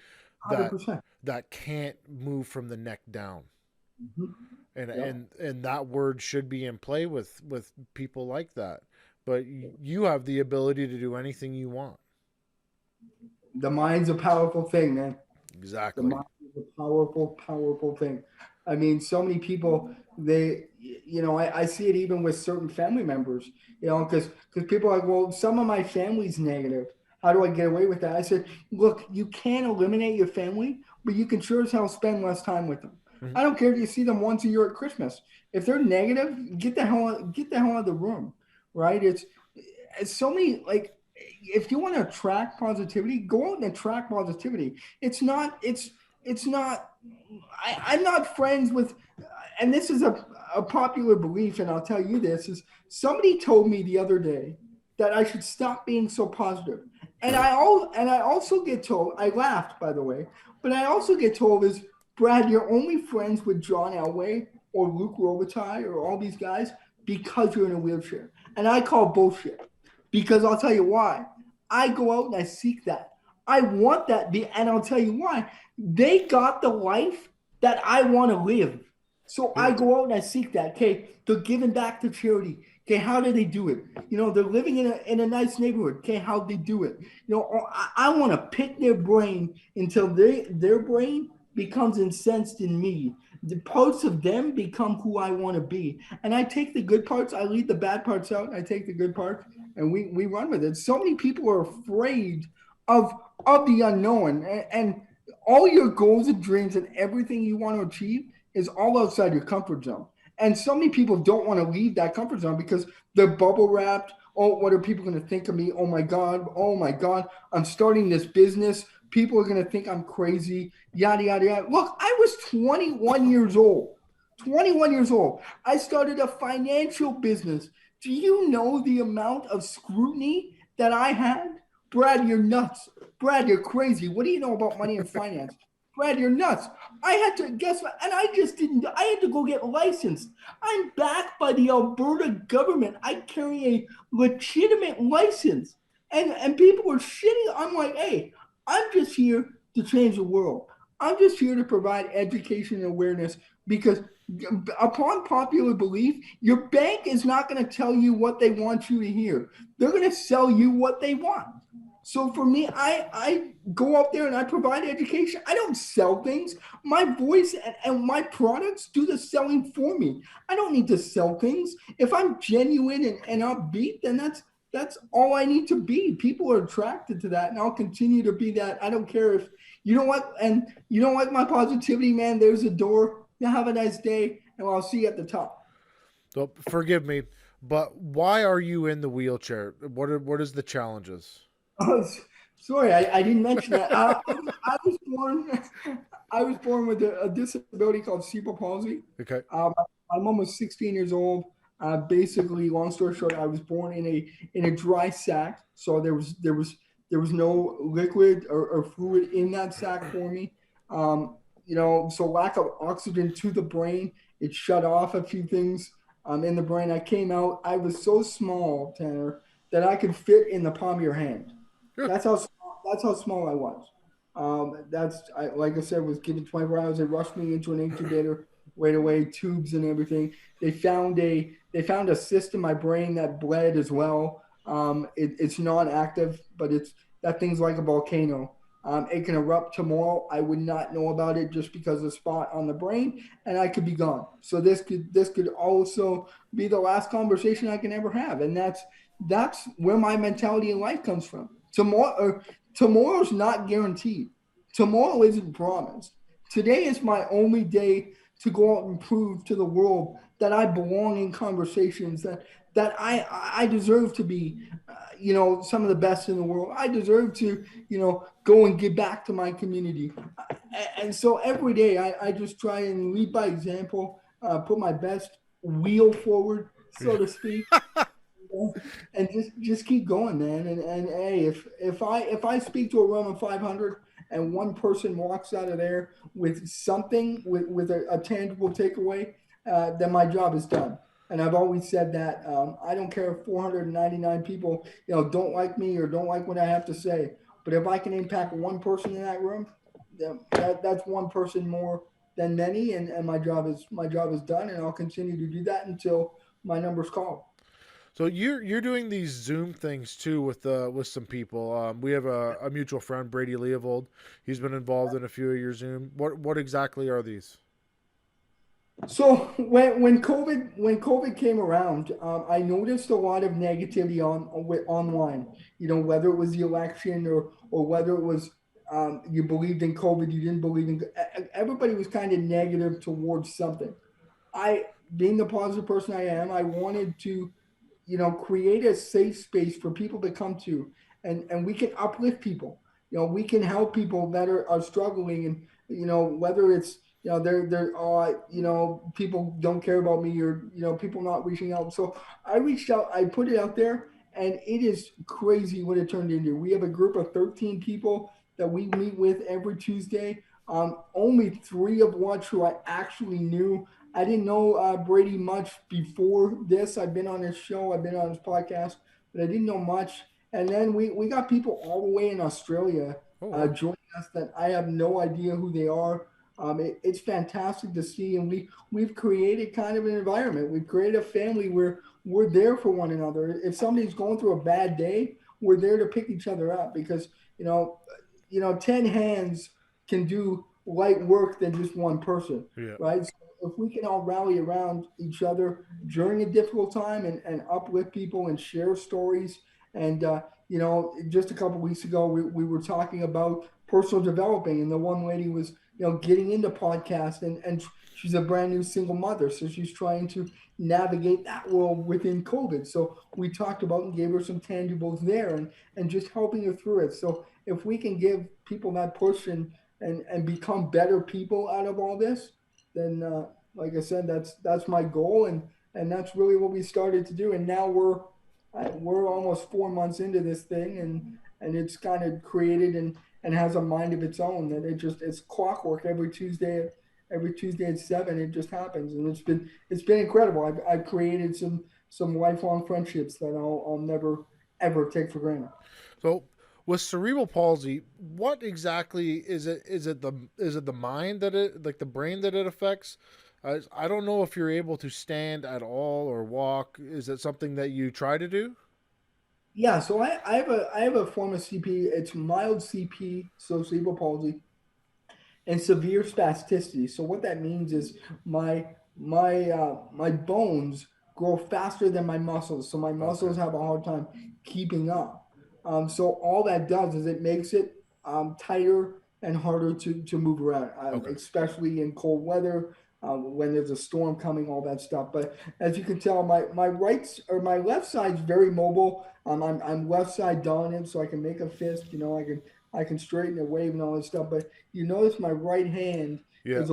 that 100%. that can't move from the neck down. Mm-hmm. And Yeah. and that word should be in play with people like that. But you have the ability to do anything you want. The mind's a powerful thing, man. The Exactly. mind is a powerful, powerful thing. I mean, so many people, I see it even with certain family members, because people are like, well, some of my family's negative. How do I get away with that? I said, look, you can't eliminate your family, but you can sure as hell spend less time with them. Mhm. I don't care if you see them once a year at Christmas. If they're negative, get the hell out of the room, right? It's so many, like, if you want to attract positivity, go out and attract positivity. It's not I'm not friends with, and this is a popular belief, and I'll tell you this is somebody told me the other day that I should stop being so positive. And I also get told, I laughed by the way, but I also get told is, Brad, you're only friends with John Elway or Luke Robitaille or all these guys because you're in a wheelchair. And I call bullshit. Because I'll tell you why. I go out and I seek that. I want that, and I'll tell you why. They got the life that I want to live. So I go out and I seek that. Okay, they're giving back to charity. Okay, how do they do it? They're living in a nice neighborhood. Okay, how they do it? I want to pick their brain until their brain becomes incensed in me. The parts of them become who I want to be. And I take the good parts, I leave the bad parts out, and I take the good parts, and we run with it. So many people are afraid of of the unknown, and all your goals and dreams and everything you want to achieve is all outside your comfort zone. And so many people don't want to leave that comfort zone because they're bubble wrapped. Oh, what are people going to think of me? Oh my God. Oh my God. I'm starting this business. People are going to think I'm crazy. Yada, yada, yada. Look, I was 21 years old. 21 years old. I started a financial business. Do you know the amount of scrutiny that I had? Brad, you're nuts. Brad, you're crazy. What do you know about money and finance? Brad, you're nuts. I had to guess what, and I just didn't. I had to go get licensed. I'm backed by the Alberta government. I carry a legitimate license, and people were shitting. I'm like, hey, I'm just here to change the world. I'm just here to provide education and awareness because upon popular belief, your bank is not going to tell you what they want you to hear. They're going to sell you what they want. So for me, I go up there and I provide education. I don't sell things. My voice and my products do the selling for me. I don't need to sell things. If I'm genuine and upbeat, then that's all I need to be. People are attracted to that, and I'll continue to be that. I don't care if you know what, and you don't like my positivity, man. There's a door. You have a nice day, and I'll see you at the top. So forgive me, but why are you in the wheelchair? What is the challenges? Oh, sorry, I didn't mention that. I was born. I was born with a disability called cerebral palsy. Okay. I'm almost 16 years old. Basically, long story short, I was born in a dry sack, so there was no liquid or fluid in that sack for me. So lack of oxygen to the brain, it shut off a few things in the brain. I came out. I was so small, Tanner, that I could fit in the palm of your hand. Good. That's how small I was. Like I said, was given 24 hours. They rushed me into an incubator right away, tubes and everything. They found a cyst in my brain that bled as well. It's non-active, but that thing's like a volcano. It can erupt tomorrow. I would not know about it just because of the spot on the brain, and I could be gone. So this could also be the last conversation I can ever have, and that's where my mentality in life comes from. Tomorrow's not guaranteed. Tomorrow isn't promised. Today is my only day to go out and prove to the world that I belong in conversations, that I deserve to be, some of the best in the world. I deserve to, go and give back to my community. And so every day I just try and lead by example put my best wheel forward, so to speak, and just keep going, man. And hey, if I speak to a room of 500 and one person walks out of there with something with a tangible takeaway, then my job is done. And I've always said that I don't care if 499 people don't like me or don't like what I have to say, but if I can impact one person in that room, then that's one person more than many, and my job is done, and I'll continue to do that until my number's called. So you're doing these Zoom things too with some people. We have a mutual friend, Brady Leovold. He's been involved in a few of your Zoom. What exactly are these? So when COVID came around, I noticed a lot of negativity online. Whether it was the election or whether it was you believed in COVID, you didn't believe in. Everybody was kind of negative towards something. I, being the positive person I am, I wanted to create a safe space for people to come to, and we can uplift people. We can help people that are struggling, and whether it's people don't care about me, or people not reaching out. So I reached out, I put it out there, and it is crazy what it turned into. We have a group of 13 people that we meet with every Tuesday. Only three of which who I actually knew. I didn't know Brady much before this. I've been on his show, I've been on his podcast, but I didn't know much. And then we got people all the way in Australia Oh, wow. joining us that I have no idea who they are. It's fantastic to see, and we've created kind of an environment. We've created a family where we're there for one another. If somebody's going through a bad day, we're there to pick each other up, because 10 hands can do light work than just one person, Yeah. right? So if we can all rally around each other during a difficult time, and uplift people and share stories. And just a couple weeks ago, we were talking about personal developing, and the one lady was getting into podcast, and she's a brand new single mother, so she's trying to navigate that world within COVID. So we talked about and gave her some tangibles there, and just helping her through it. So if we can give people that push, and become better people out of all this, then like I said, that's my goal, and that's really what we started to do. And now we're almost 4 months into this thing, and it's kind of created and has a mind of its own, that it's clockwork. Every Tuesday at 7, it just happens, and it's been incredible. I've created some lifelong friendships that I'll never ever take for granted. So with cerebral palsy, what exactly is it? Is it the mind that it, like the brain that it affects? I don't know if you're able to stand at all or walk. Is it something that you try to do? Yeah, so I have a form of CP. It's mild CP, so cerebral palsy, and severe spasticity. So what that means is my bones grow faster than my muscles, so my Okay. muscles have a hard time keeping up. So all that does is it makes it tighter and harder to move around, Okay. especially in cold weather. When there's a storm coming, all that stuff. But as you can tell, my left side's very mobile. I'm left side dominant, so I can make a fist. I can straighten a wave and all that stuff. But you notice my right hand Yeah. is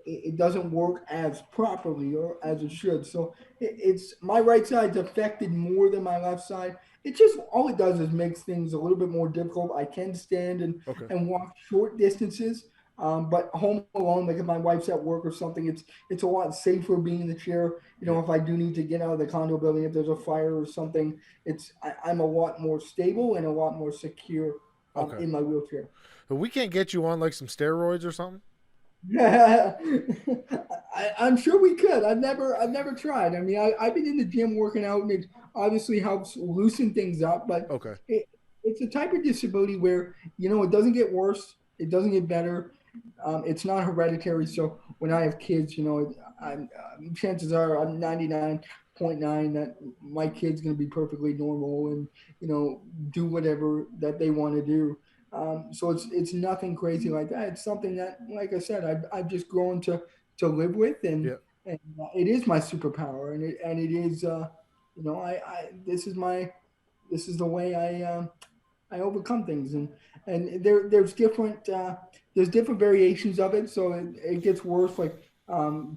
it doesn't work as properly or as it should. So it's my right side's affected more than my left side. It just all it does is makes things a little bit more difficult. I can stand and Okay. and walk short distances. But home alone, like if my wife's at work or something, it's a lot safer being in the chair. Yeah. If I do need to get out of the condo building, if there's a fire or something, I'm a lot more stable and a lot more secure Okay. in my wheelchair. But we can't get you on like some steroids or something. I'm sure we could. I've never tried. I mean, I've been in the gym working out, and it obviously helps loosen things up. But Okay. it's a type of disability where it doesn't get worse, it doesn't get better. It's not hereditary. So when I have kids, chances are I'm 99.9 that my kid's going to be perfectly normal, and do whatever that they want to do. So it's nothing crazy like that. It's something that, like I said, I've just grown to live with, and Yeah. and it is my superpower, and it is I this is the way I overcome things, and there's different variations of it. So it gets worse. Like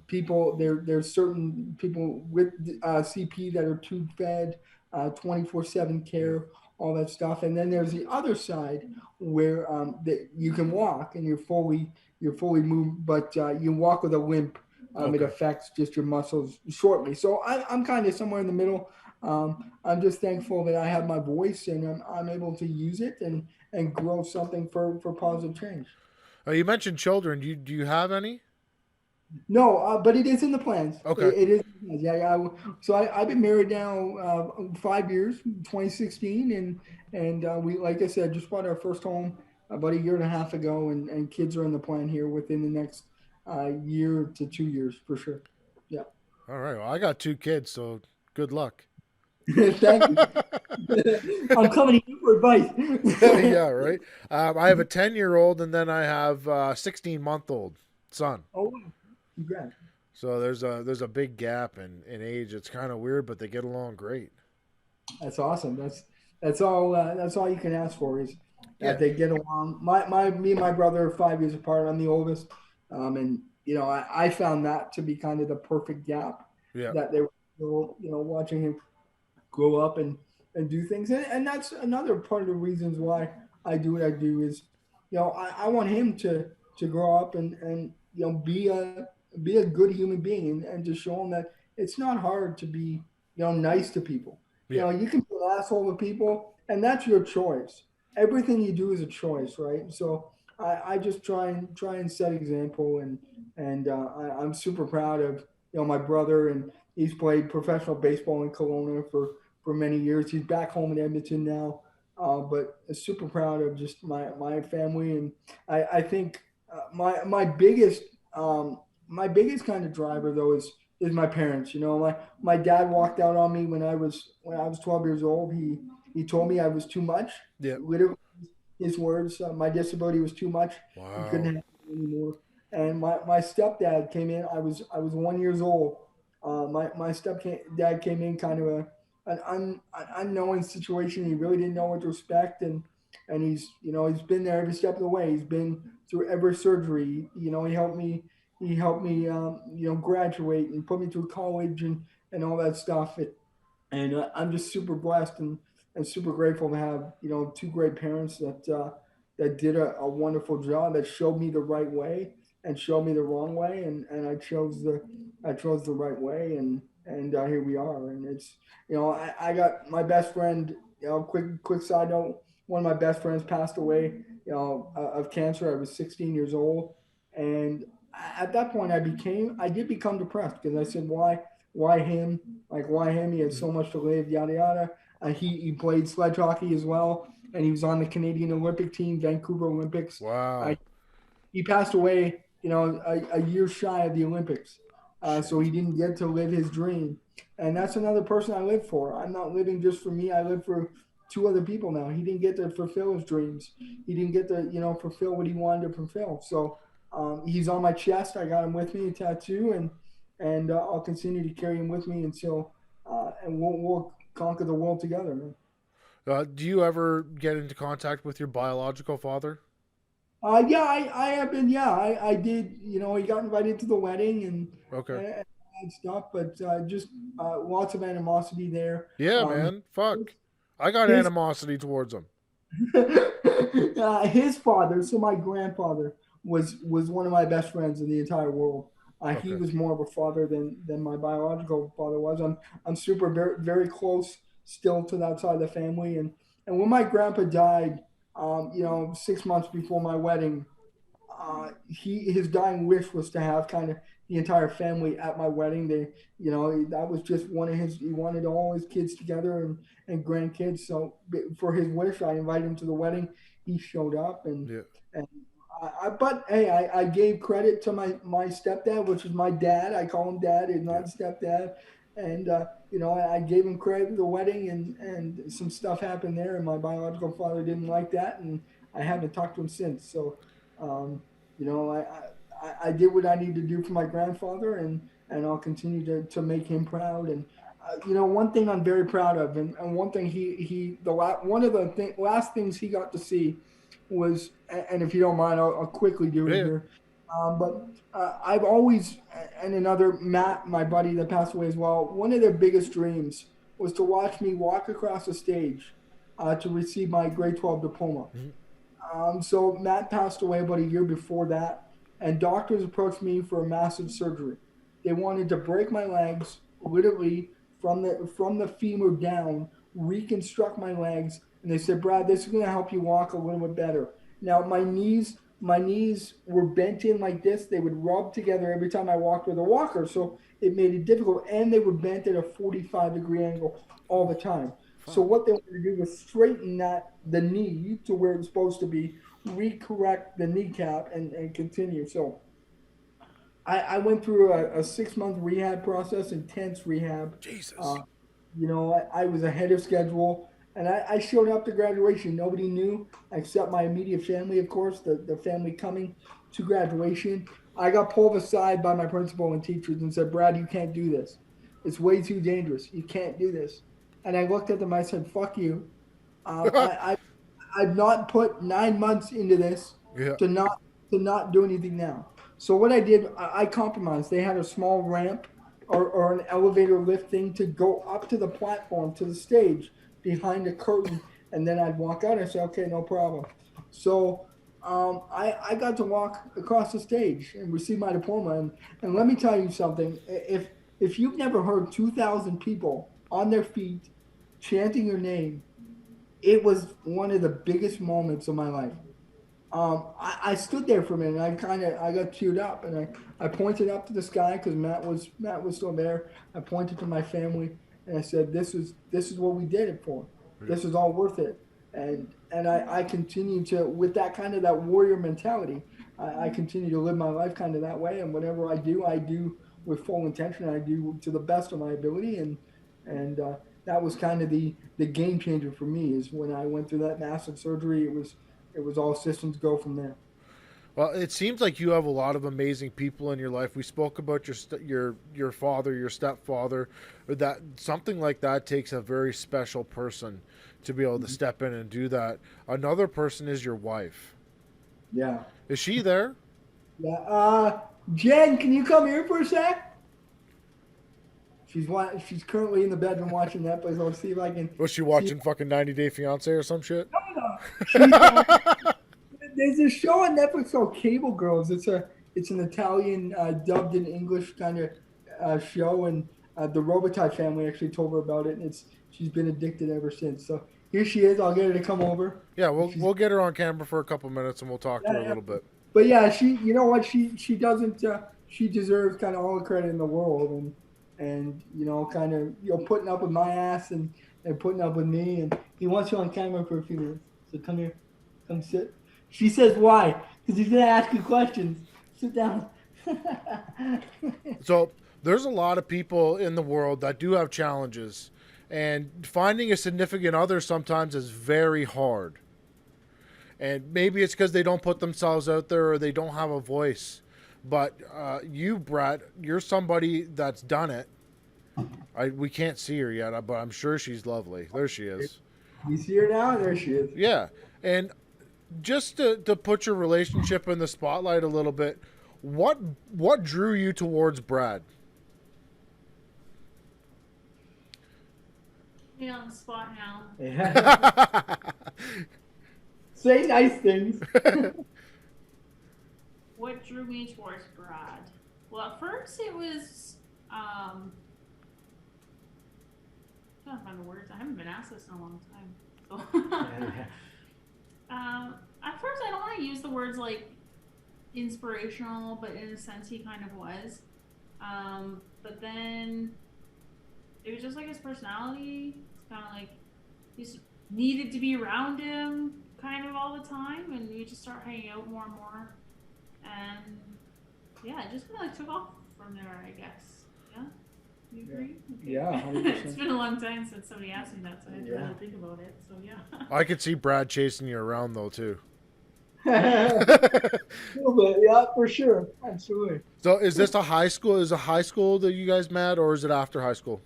People there's certain people with CP that are tube fed, 24/7 Yeah. care, all that stuff, and then there's the other side where that you can walk and you're fully moved, but you walk with a limp. It Okay. affects just your muscles shortly. So I'm kind of somewhere in the middle. I'm just thankful that I have my voice and I'm able to use it and grow something for positive change. You mentioned children. Do you have any? No, but it is in the plans. Okay. It is. Yeah, yeah. So I've been married now 5 years, 2016, and we, like I said, just bought our first home about a year and a half ago, and kids are in the plan here within the next year to 2 years for sure. Yeah. All right. Well, I got two kids, so good luck. Thank you. I'm coming to you for advice. Yeah, right. I have a 10-year-old, and then I have a 16-month-old son. Oh, wow. Congrats. So there's a big gap in age. It's kind of weird, but they get along great. That's awesome. That's all you can ask for is Yeah. that they get along. Me and my brother are 5 years apart. I'm the oldest, and I found that to be kind of the perfect gap Yeah. that they were watching him grow up and do things, and that's another part of the reasons why I do what I do is, I want him to grow up and be a good human being and to show him that it's not hard to be nice to people. Yeah. You can be an asshole to people, and that's your choice. Everything you do is a choice, right? So I just try and set example, and I'm super proud of my brother, and he's played professional baseball in Kelowna for many years. He's back home in Edmonton now, but super proud of just my family, and I think um, my biggest kind of driver though is my parents. My dad walked out on me when I was 12 years old. He told me I was too much. Yeah. Literally, his words. My disability was too much. He Wow. couldn't have it anymore. And my stepdad came in. I was 1 years old. My stepdad came in kind of an unknowing situation. He really didn't know what to expect, and he's been there every step of the way. He's been through every surgery. He helped me graduate and put me through college and all that stuff. And I'm just super blessed and super grateful to have two great parents that did a wonderful job, that showed me the right way and showed me the wrong way, and I chose the right way, and here we are. And it's I got my best friend. Quick side note: one of my best friends passed away of cancer. I was 16 years old, and at that point I did become depressed because I said, why him? Like, why him? He had so much to live, yada yada. He played sledge hockey as well, and he was on the Canadian Olympic team, Vancouver Olympics. Uh, Wow. he passed away, a year shy of the Olympics, so he didn't get to live his dream. And that's another person I live for. I'm not living just for me. I live for two other people now. He didn't get to fulfill his dreams. He didn't get to fulfill what he wanted to fulfill. So he's on my chest. I got him with me, a tattoo, and I'll continue to carry him with me until and we'll conquer the world together, man. Do you ever get into contact with your biological father? Yeah, I have been. Yeah, I did. He got invited to the wedding Okay. and stuff, but just lots of animosity there. Yeah, Um, man. Fuck. I got his animosity towards him. his father, so my grandfather was one of my best friends in the entire world. He Okay. was more of a father than my biological father was. I'm super very very close still to that side of the family, and when my grandpa died, 6 months before my wedding, his dying wish was to have kind of the entire family at my wedding. That was just one of his. He wanted all his kids together and grandkids. So for his wish, I invited him to the wedding. He showed up, Yeah. and but hey, I gave credit to my stepdad, which is my dad. I call him dad, he's Yeah. not stepdad. And I gave him credit for the wedding, and some stuff happened there, and my biological father didn't like that, and I haven't talked to him since. So, um, I did what I need to do for my grandfather, and I'll continue to make him proud. And one thing I'm very proud of, and one thing one of the last things he got to see was, and if you don't mind, I'll quickly do it Yeah. here. But I've always, and another Matt, my buddy that passed away as well, one of their biggest dreams was to watch me walk across the stage to receive my grade 12 diploma. So Matt passed away about a year before that, and doctors approached me for a massive surgery. They wanted to break my legs, literally from the femur down, reconstruct my legs, and they said, "Brad, this is going to help you walk a little bit better." Now my knees were bent in like this. They would rub together every time I walked with a walker, so it made it difficult, and they were bent at a 45-degree angle all the time. So what they wanted to do was straighten the knee to where it's supposed to be, recorrect the kneecap, and continue. So I went through a 6-month rehab process, intense rehab. Jesus. I was ahead of schedule, and I showed up to graduation. Nobody knew except my immediate family, of course, the family coming to graduation. I got pulled aside by my principal and teachers and said, "Brad, you can't do this. It's way too dangerous. You can't do this." And I looked at them. I said, "Fuck you. I've not put 9 months into this Yeah. to not do anything now." So what I did, I compromised. They had a small ramp or an elevator lift thing to go up to the platform, to the stage behind a curtain, and then I'd walk out. I said, "Okay, no problem." So I got to walk across the stage and receive my diploma. And let me tell you something. If you've never heard 2,000 people on their feet chanting your name, it was one of the biggest moments of my life. I stood there for a minute. I got teared up, and I pointed up to the sky because Matt was still there. I pointed to my family, and I said, "This is what we did it for. This is all worth it." And I continue to, with that kind of that warrior mentality, I continue to live my life kind of that way. And whatever I do with full intention. I do to the best of my ability, and that was kind of the game changer for me. Is when I went through that massive surgery. It was all systems go from there. Well, it seems like you have a lot of amazing people in your life. We spoke about your father, your stepfather. That something like that takes a very special person to be able to step in and do that. Another person is your wife. Yeah. Is she there? Yeah. Jen, can you come here for a sec? She's currently in the bedroom watching Netflix. I'll see if I can. Was she watching fucking 90 Day Fiance or some shit? No. There's a show on Netflix called Cable Girls. It's an Italian dubbed in English kind of show, and the Robitaille family actually told her about it, and she's been addicted ever since. So here she is. I'll get her to come over. Yeah, we'll get her on camera for a couple minutes and we'll talk to her a little bit. But yeah, you know what, she doesn't. She deserves kind of all the credit in the world, and kind of putting up with my ass and putting up with me, and he wants you on camera for a few minutes. So come here, come sit. She says why? Because he's gonna ask you questions. Sit down. So there's a lot of people in the world that do have challenges, and finding a significant other sometimes is very hard. And maybe it's because they don't put themselves out there or they don't have a voice. But you, Brett, you're somebody that's done it. We can't see her yet, but I'm sure she's lovely. There she is. You see her now? There she is. Yeah. And just to put your relationship in the spotlight a little bit, what drew you towards Brad? Me on the spot now. Yeah. Say nice things. What drew me towards Brad? Well, at first it was I'm trying to find the words. I haven't been asked this in a long time. So at first I don't want to use the words like inspirational, but in a sense he kind of was. But then it was just like his personality. It's kind of like you just needed to be around him kind of all the time, and we just start hanging out more and more. And yeah, it just kind of like took off from there, I guess. Yeah? You agree? Okay. Yeah, 100%. It's been a long time since somebody asked me that, so I had to really think about it. So yeah. I could see Brad chasing you around though too. A little bit, yeah, for sure. Absolutely. So is this a high school? Is it high school that you guys met, or is it after high school?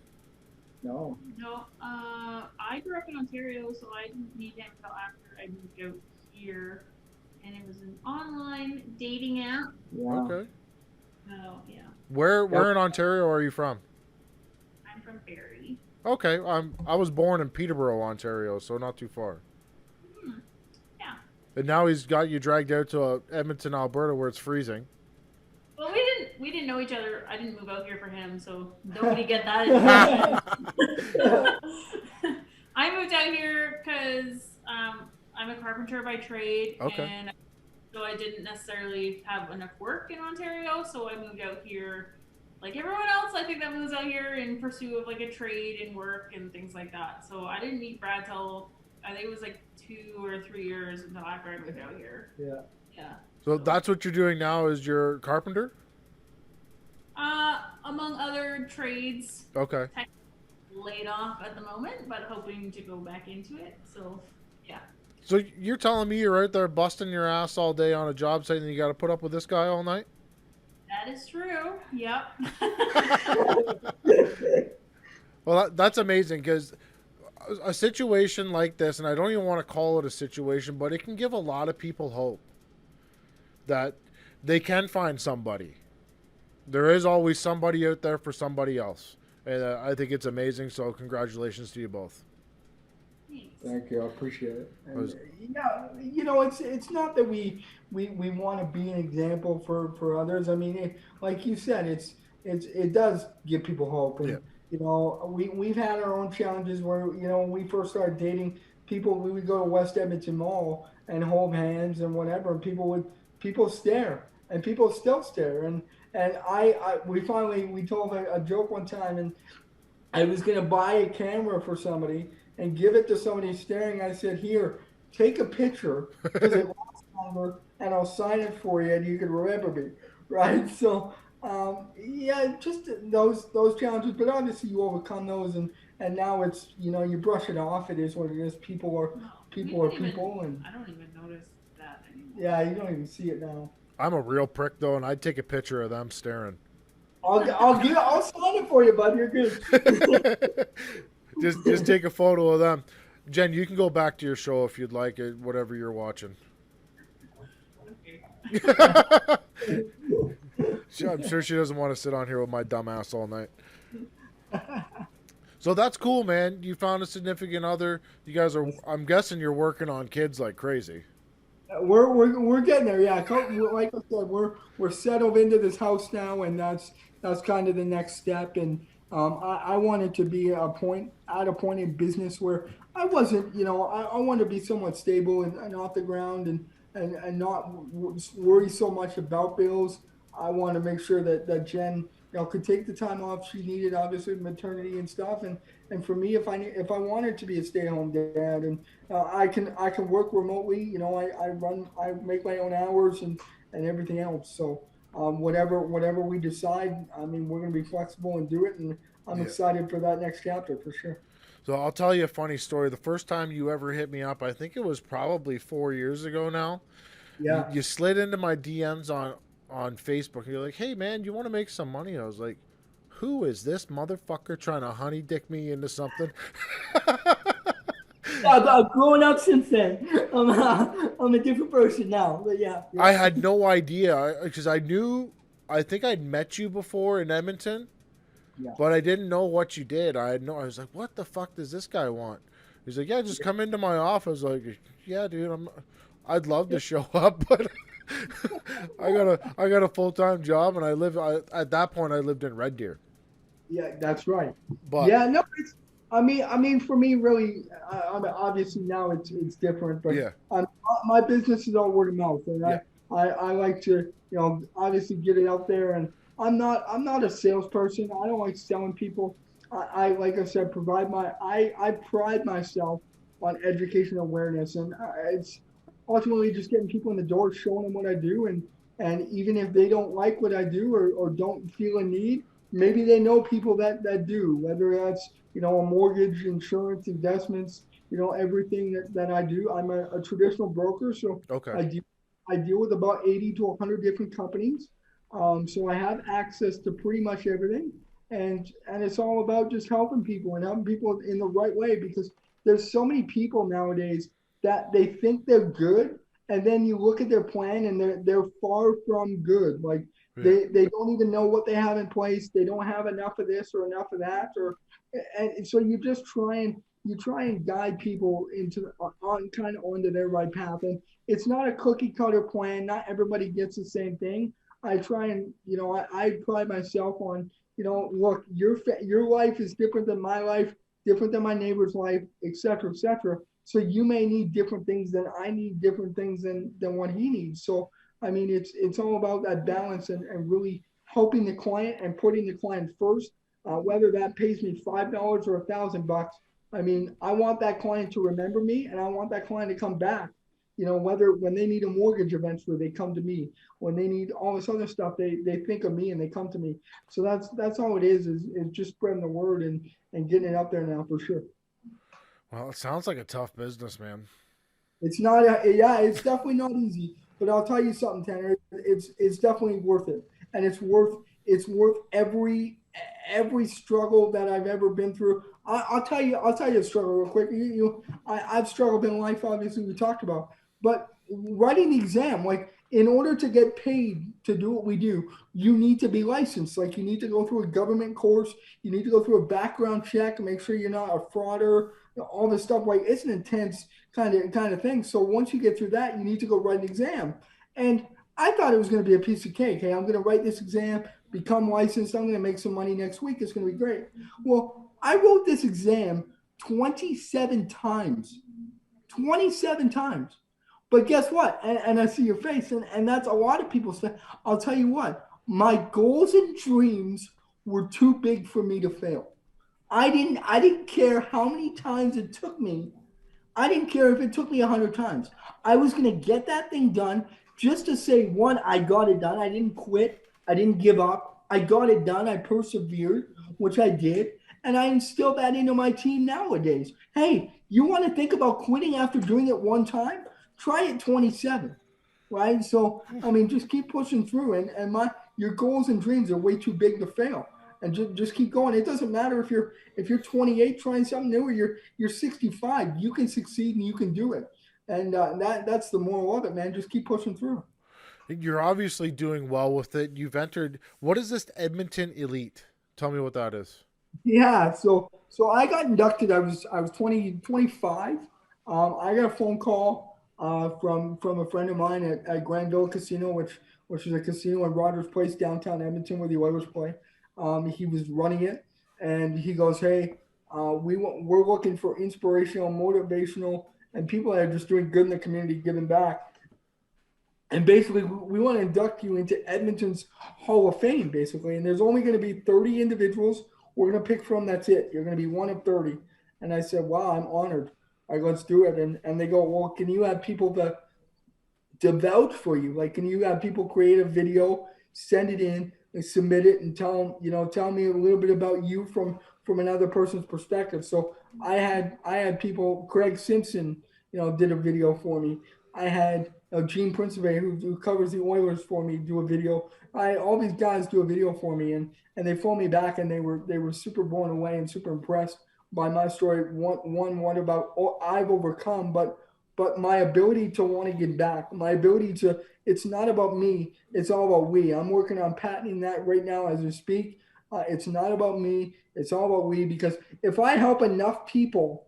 No. No, I grew up in Ontario, so I didn't meet him until after I moved out here. And it was an online dating app. Okay. Oh, yeah. Where in Ontario are you from? I'm from Barrie. Okay, I was born in Peterborough, Ontario, so not too far. Yeah. And now he's got you dragged out to Edmonton, Alberta, where it's freezing. Well, we didn't know each other. I didn't move out here for him, so nobody get that. I moved out here because I'm a carpenter by trade, and so I didn't necessarily have enough work in Ontario, so I moved out here. Like everyone else, I think that moves out here in pursuit of like a trade and work and things like that. So I didn't meet Brad till I think it was like 2 or 3 years until after I moved out here. Yeah. Yeah. So that's what you're doing now, is you're carpenter? Among other trades. Okay. Laid off at the moment, but hoping to go back into it. So, yeah. So you're telling me you're out there busting your ass all day on a job site and you got to put up with this guy all night? That is true. Yep. Well, that's amazing, because a situation like this, and I don't even want to call it a situation, but it can give a lot of people hope that they can find somebody. There is always somebody out there for somebody else. And I think it's amazing, so congratulations to you both. Thank you, I appreciate it. And, yeah, you know, it's not that we want to be an example for others. I mean, like you said, it does give people hope. And you know, we've had our own challenges where, you know, when we first started dating, we would go to West Edmonton Mall and hold hands and whatever, and people stare, and people still stare. And we told a joke one time, and I was gonna buy a camera for somebody and give it to somebody staring. I said, "Here, take a picture because it lasts longer, and I'll sign it for you, and you can remember me." Right? So, yeah, just those challenges, but obviously you overcome those, and now it's, you know, you brush it off. It is what it is. People are people, and I don't even notice that anymore. Yeah, you don't even see it now. I'm a real prick though, and I'd take a picture of them staring. I'll sign it for you, bud. You're good. just take a photo of them. Jen, you can go back to your show if you'd like it, whatever you're watching. I'm sure she doesn't want to sit on here with my dumb ass all night. So that's cool, man. You found a significant other. You guys are, I'm guessing you're working on kids like crazy. We're getting there, yeah. Like I said, we're settled into this house now, and that's kind of the next step. And I wanted to be at a point in business where I wasn't, you know, I wanted to be somewhat stable and off the ground, and not worry so much about bills. I want to make sure that Jen, you know, could take the time off she needed, obviously maternity and stuff, and for me, if I wanted to be a stay-at-home dad, and I can work remotely, you know, I make my own hours and everything else. So whatever we decide, I mean, we're gonna be flexible and do it, and I'm excited for that next chapter for sure. So I'll tell you a funny story. The first time you ever hit me up, I think it was probably 4 years ago now. Yeah. You slid into my DMs on Facebook. You're like, "Hey man, you want to make some money?" I was like, "Who is this motherfucker trying to honey dick me into something?" I've grown up since then. I'm a different person now. But yeah. I had no idea, because I think I'd met you before in Edmonton. Yeah. But I didn't know what you did. I was like, what the fuck does this guy want? He's like, yeah, just come into my office. Like, yeah, dude, I'd love to show up, but I got a full-time job, and at that point I lived in Red Deer. Yeah, that's right. But yeah, no, I mean, for me, really, obviously now it's different, but yeah. My business is all word of mouth, and I like to, you know, obviously get it out there, and I'm not a salesperson. I don't like selling people. I like I said, I pride myself on education awareness, and it's ultimately just getting people in the door, showing them what I do, and even if they don't like what I do or don't feel a need, maybe they know people that do, whether that's, you know, a mortgage, insurance, investments, you know, everything that I do. I'm a traditional broker, so I deal with about 80 to 100 different companies. So I have access to pretty much everything, and it's all about just helping people in the right way, because there's so many people nowadays that they think they're good and then you look at their plan and they're far from good. Like they don't even know what they have in place. They don't have enough of this or enough of that, or and so you try and guide people into on kind of onto their right path. And it's not a cookie cutter plan. Not everybody gets the same thing. I try and I pride myself on look, your life is different than my life, different than my neighbor's life, et cetera, et cetera. So you may need different things than I need, different things than what he needs. So I mean, it's all about that balance and really helping the client and putting the client first. Whether that pays me $5 or $1,000, I mean, I want that client to remember me, and I want that client to come back. Whether when they need a mortgage eventually, they come to me. When they need all this other stuff, they think of me and they come to me. So that's all it is just spreading the word and getting it up there now for sure. Well, it sounds like a tough business, man. It's not, it's definitely not easy. But I'll tell you something, Tanner. It's definitely worth it, and it's worth every struggle that I've ever been through. I'll tell you a struggle real quick. I've struggled in life. Obviously, we talked about, but writing the exam, like in order to get paid to do what we do, you need to be licensed. Like you need to go through a government course. You need to go through a background check, make sure you're not a frauder. All this stuff, like it's an intense kind of thing. So once you get through that, you need to go write an exam. And I thought it was going to be a piece of cake. Hey, I'm going to write this exam, become licensed. I'm going to make some money next week. It's going to be great. Well, I wrote this exam 27 times. 27 times. But guess what? And I see your face, and that's a lot of people say. I'll tell you what, my goals and dreams were too big for me to fail. I didn't care how many times it took me. I didn't care if it took me 100 times. I was going to get that thing done just to say, one, I got it done. I didn't quit. I didn't give up. I got it done. I persevered, which I did. And I instill that into my team nowadays. Hey, you want to think about quitting after doing it one time? Try it 27, right? So, I mean, just keep pushing through. And your goals and dreams are way too big to fail. And just keep going. It doesn't matter if you're 28 trying something new or you're 65. You can succeed and you can do it. And that's the moral of it, man. Just keep pushing through. You're obviously doing well with it. You've entered. What is this Edmonton Elite? Tell me what that is. Yeah. So I got inducted. I was 25. I got a phone call from a friend of mine at Granville Casino, which is a casino in Rogers Place, downtown Edmonton, where the Oilers play. He was running it, and he goes, "Hey, we're looking for inspirational, motivational, and people that are just doing good in the community, giving back. And basically, we want to induct you into Edmonton's Hall of Fame, basically. And there's only going to be 30 individuals we're going to pick from. That's it. You're going to be one of 30." And I said, "Wow, I'm honored. All right, let's do it." And they go, "Well, can you have people to vouch for you? Like, can you have people create a video, send it in, and submit it, and tell me a little bit about you from another person's perspective?" So I had people. Craig Simpson, did a video for me. I had Gene Principe, who covers the Oilers for me, do a video. All these guys do a video for me, and they phoned me back, and they were super blown away and super impressed by my story. One about I've overcome, but my ability to want to get back, my ability to, it's not about me, it's all about we. I'm working on patenting that right now as we speak. It's not about me, it's all about we, because if I help enough people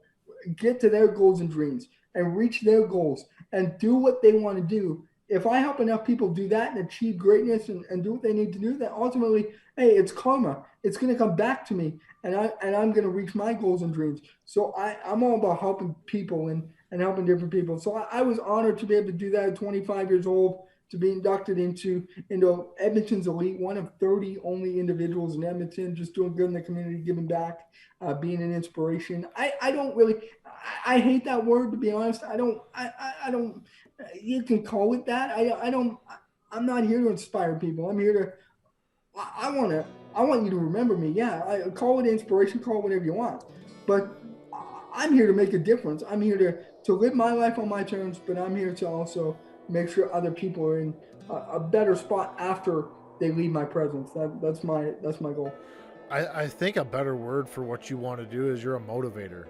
get to their goals and dreams and reach their goals and do what they want to do, if I help enough people do that and achieve greatness and do what they need to do, then ultimately, hey, it's karma. It's going to come back to me, and I'm going to reach my goals and dreams. So I'm all about helping people and helping different people. So I was honored to be able to do that at 25 years old, to be inducted into Edmonton's Elite, one of 30 only individuals in Edmonton, just doing good in the community, giving back, being an inspiration. I don't really, I hate that word, to be honest. I don't, you can call it that. I'm not here to inspire people. I'm here to, I want you to remember me. Yeah, I call it inspiration, call it whatever you want. But I'm here to make a difference. I'm here to live my life on my terms, but I'm here to also make sure other people are in a better spot after they leave my presence. That's my goal. I think a better word for what you want to do is you're a motivator.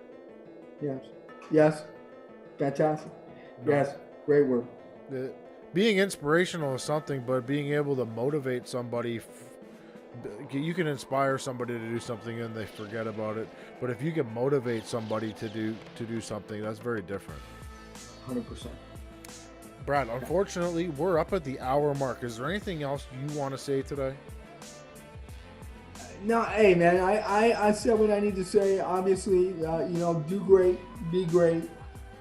Yes. Fantastic. Yes. Great word. Being inspirational is something, but being able to motivate somebody, you can inspire somebody to do something and they forget about it. But if you can motivate somebody to do something, that's very different. 100%. Brad, unfortunately, we're up at the hour mark. Is there anything else you want to say today? No, hey man, I said what I need to say. Obviously, do great, be great,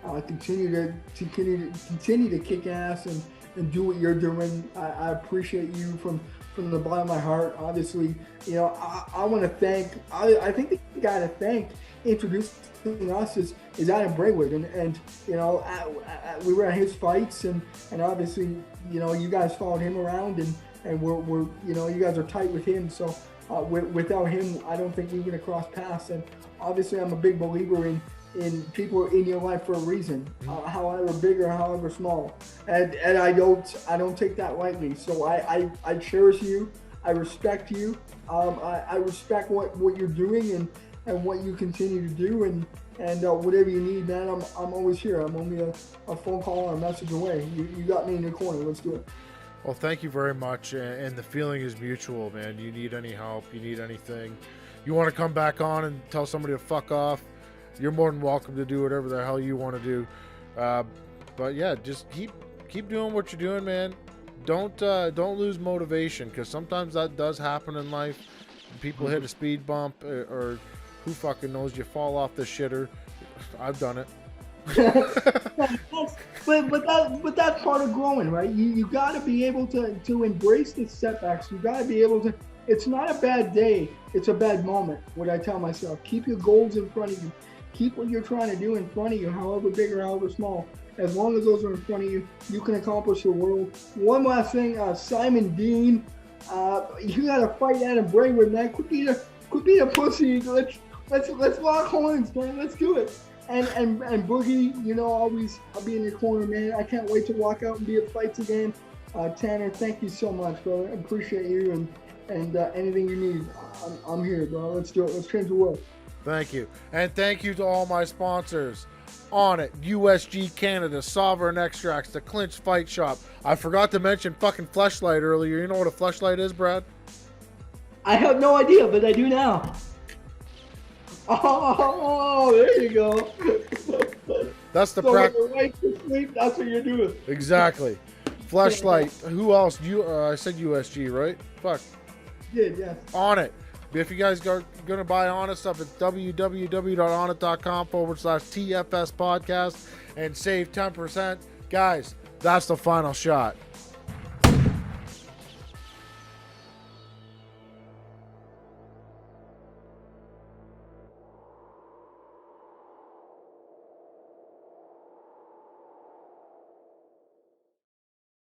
continue to kick ass and do what you're doing. I appreciate you from the bottom of my heart. Obviously, I want to thank. I think the guy to thank introducing us is Adam Braywood, and we were at his fights, and obviously, you guys followed him around, and we're you guys are tight with him, so. Without him, I don't think we would have crossed paths. And obviously, I'm a big believer in people in your life for a reason, however big or however small. And I don't take that lightly. So I cherish you. I respect you. I respect what you're doing and what you continue to do. And whatever you need, man, I'm always here. I'm only a phone call or a message away. You got me in your corner. Let's do it. Well, thank you very much, and the feeling is mutual, man. You need any help, you need anything, you want to come back on and tell somebody to fuck off, you're more than welcome to do whatever the hell you want to do. But yeah, just keep doing what you're doing, man. Don't lose motivation, because sometimes that does happen in life. People hit a speed bump, or who fucking knows, you fall off the shitter. I've done it. but that's part of growing, right? You got to be able to embrace the setbacks. You got to be able to. It's not a bad day. It's a bad moment. What I tell myself: keep your goals in front of you. Keep what you're trying to do in front of you, however big or however small. As long as those are in front of you, you can accomplish the world. One last thing, Simon Dean, you got to fight Adam Braywood, man. Quit being a pussy. Let's lock horns, man. Let's do it. And Boogie, always I'll be in your corner, man. I can't wait to walk out and be at fights again. Tanner, thank you so much, brother. I appreciate you, and anything you need, I'm here, bro. Let's do it. Let's change the world. Thank you. And thank you to all my sponsors. On it, USG Canada, Sovereign Extracts, the Clinch Fight Shop. I forgot to mention fucking Fleshlight earlier. You know what a Fleshlight is, Brad? I have no idea, but I do now. Oh, there you go. That's the when you're right to sleep, that's what you're doing. Exactly. Fleshlight. Who else? I said USG, right? Fuck. You did, yes. On it. If you guys are going to buy Onnit stuff, it's www.onnit.com/TFS podcast and save 10%. Guys, that's the final shot.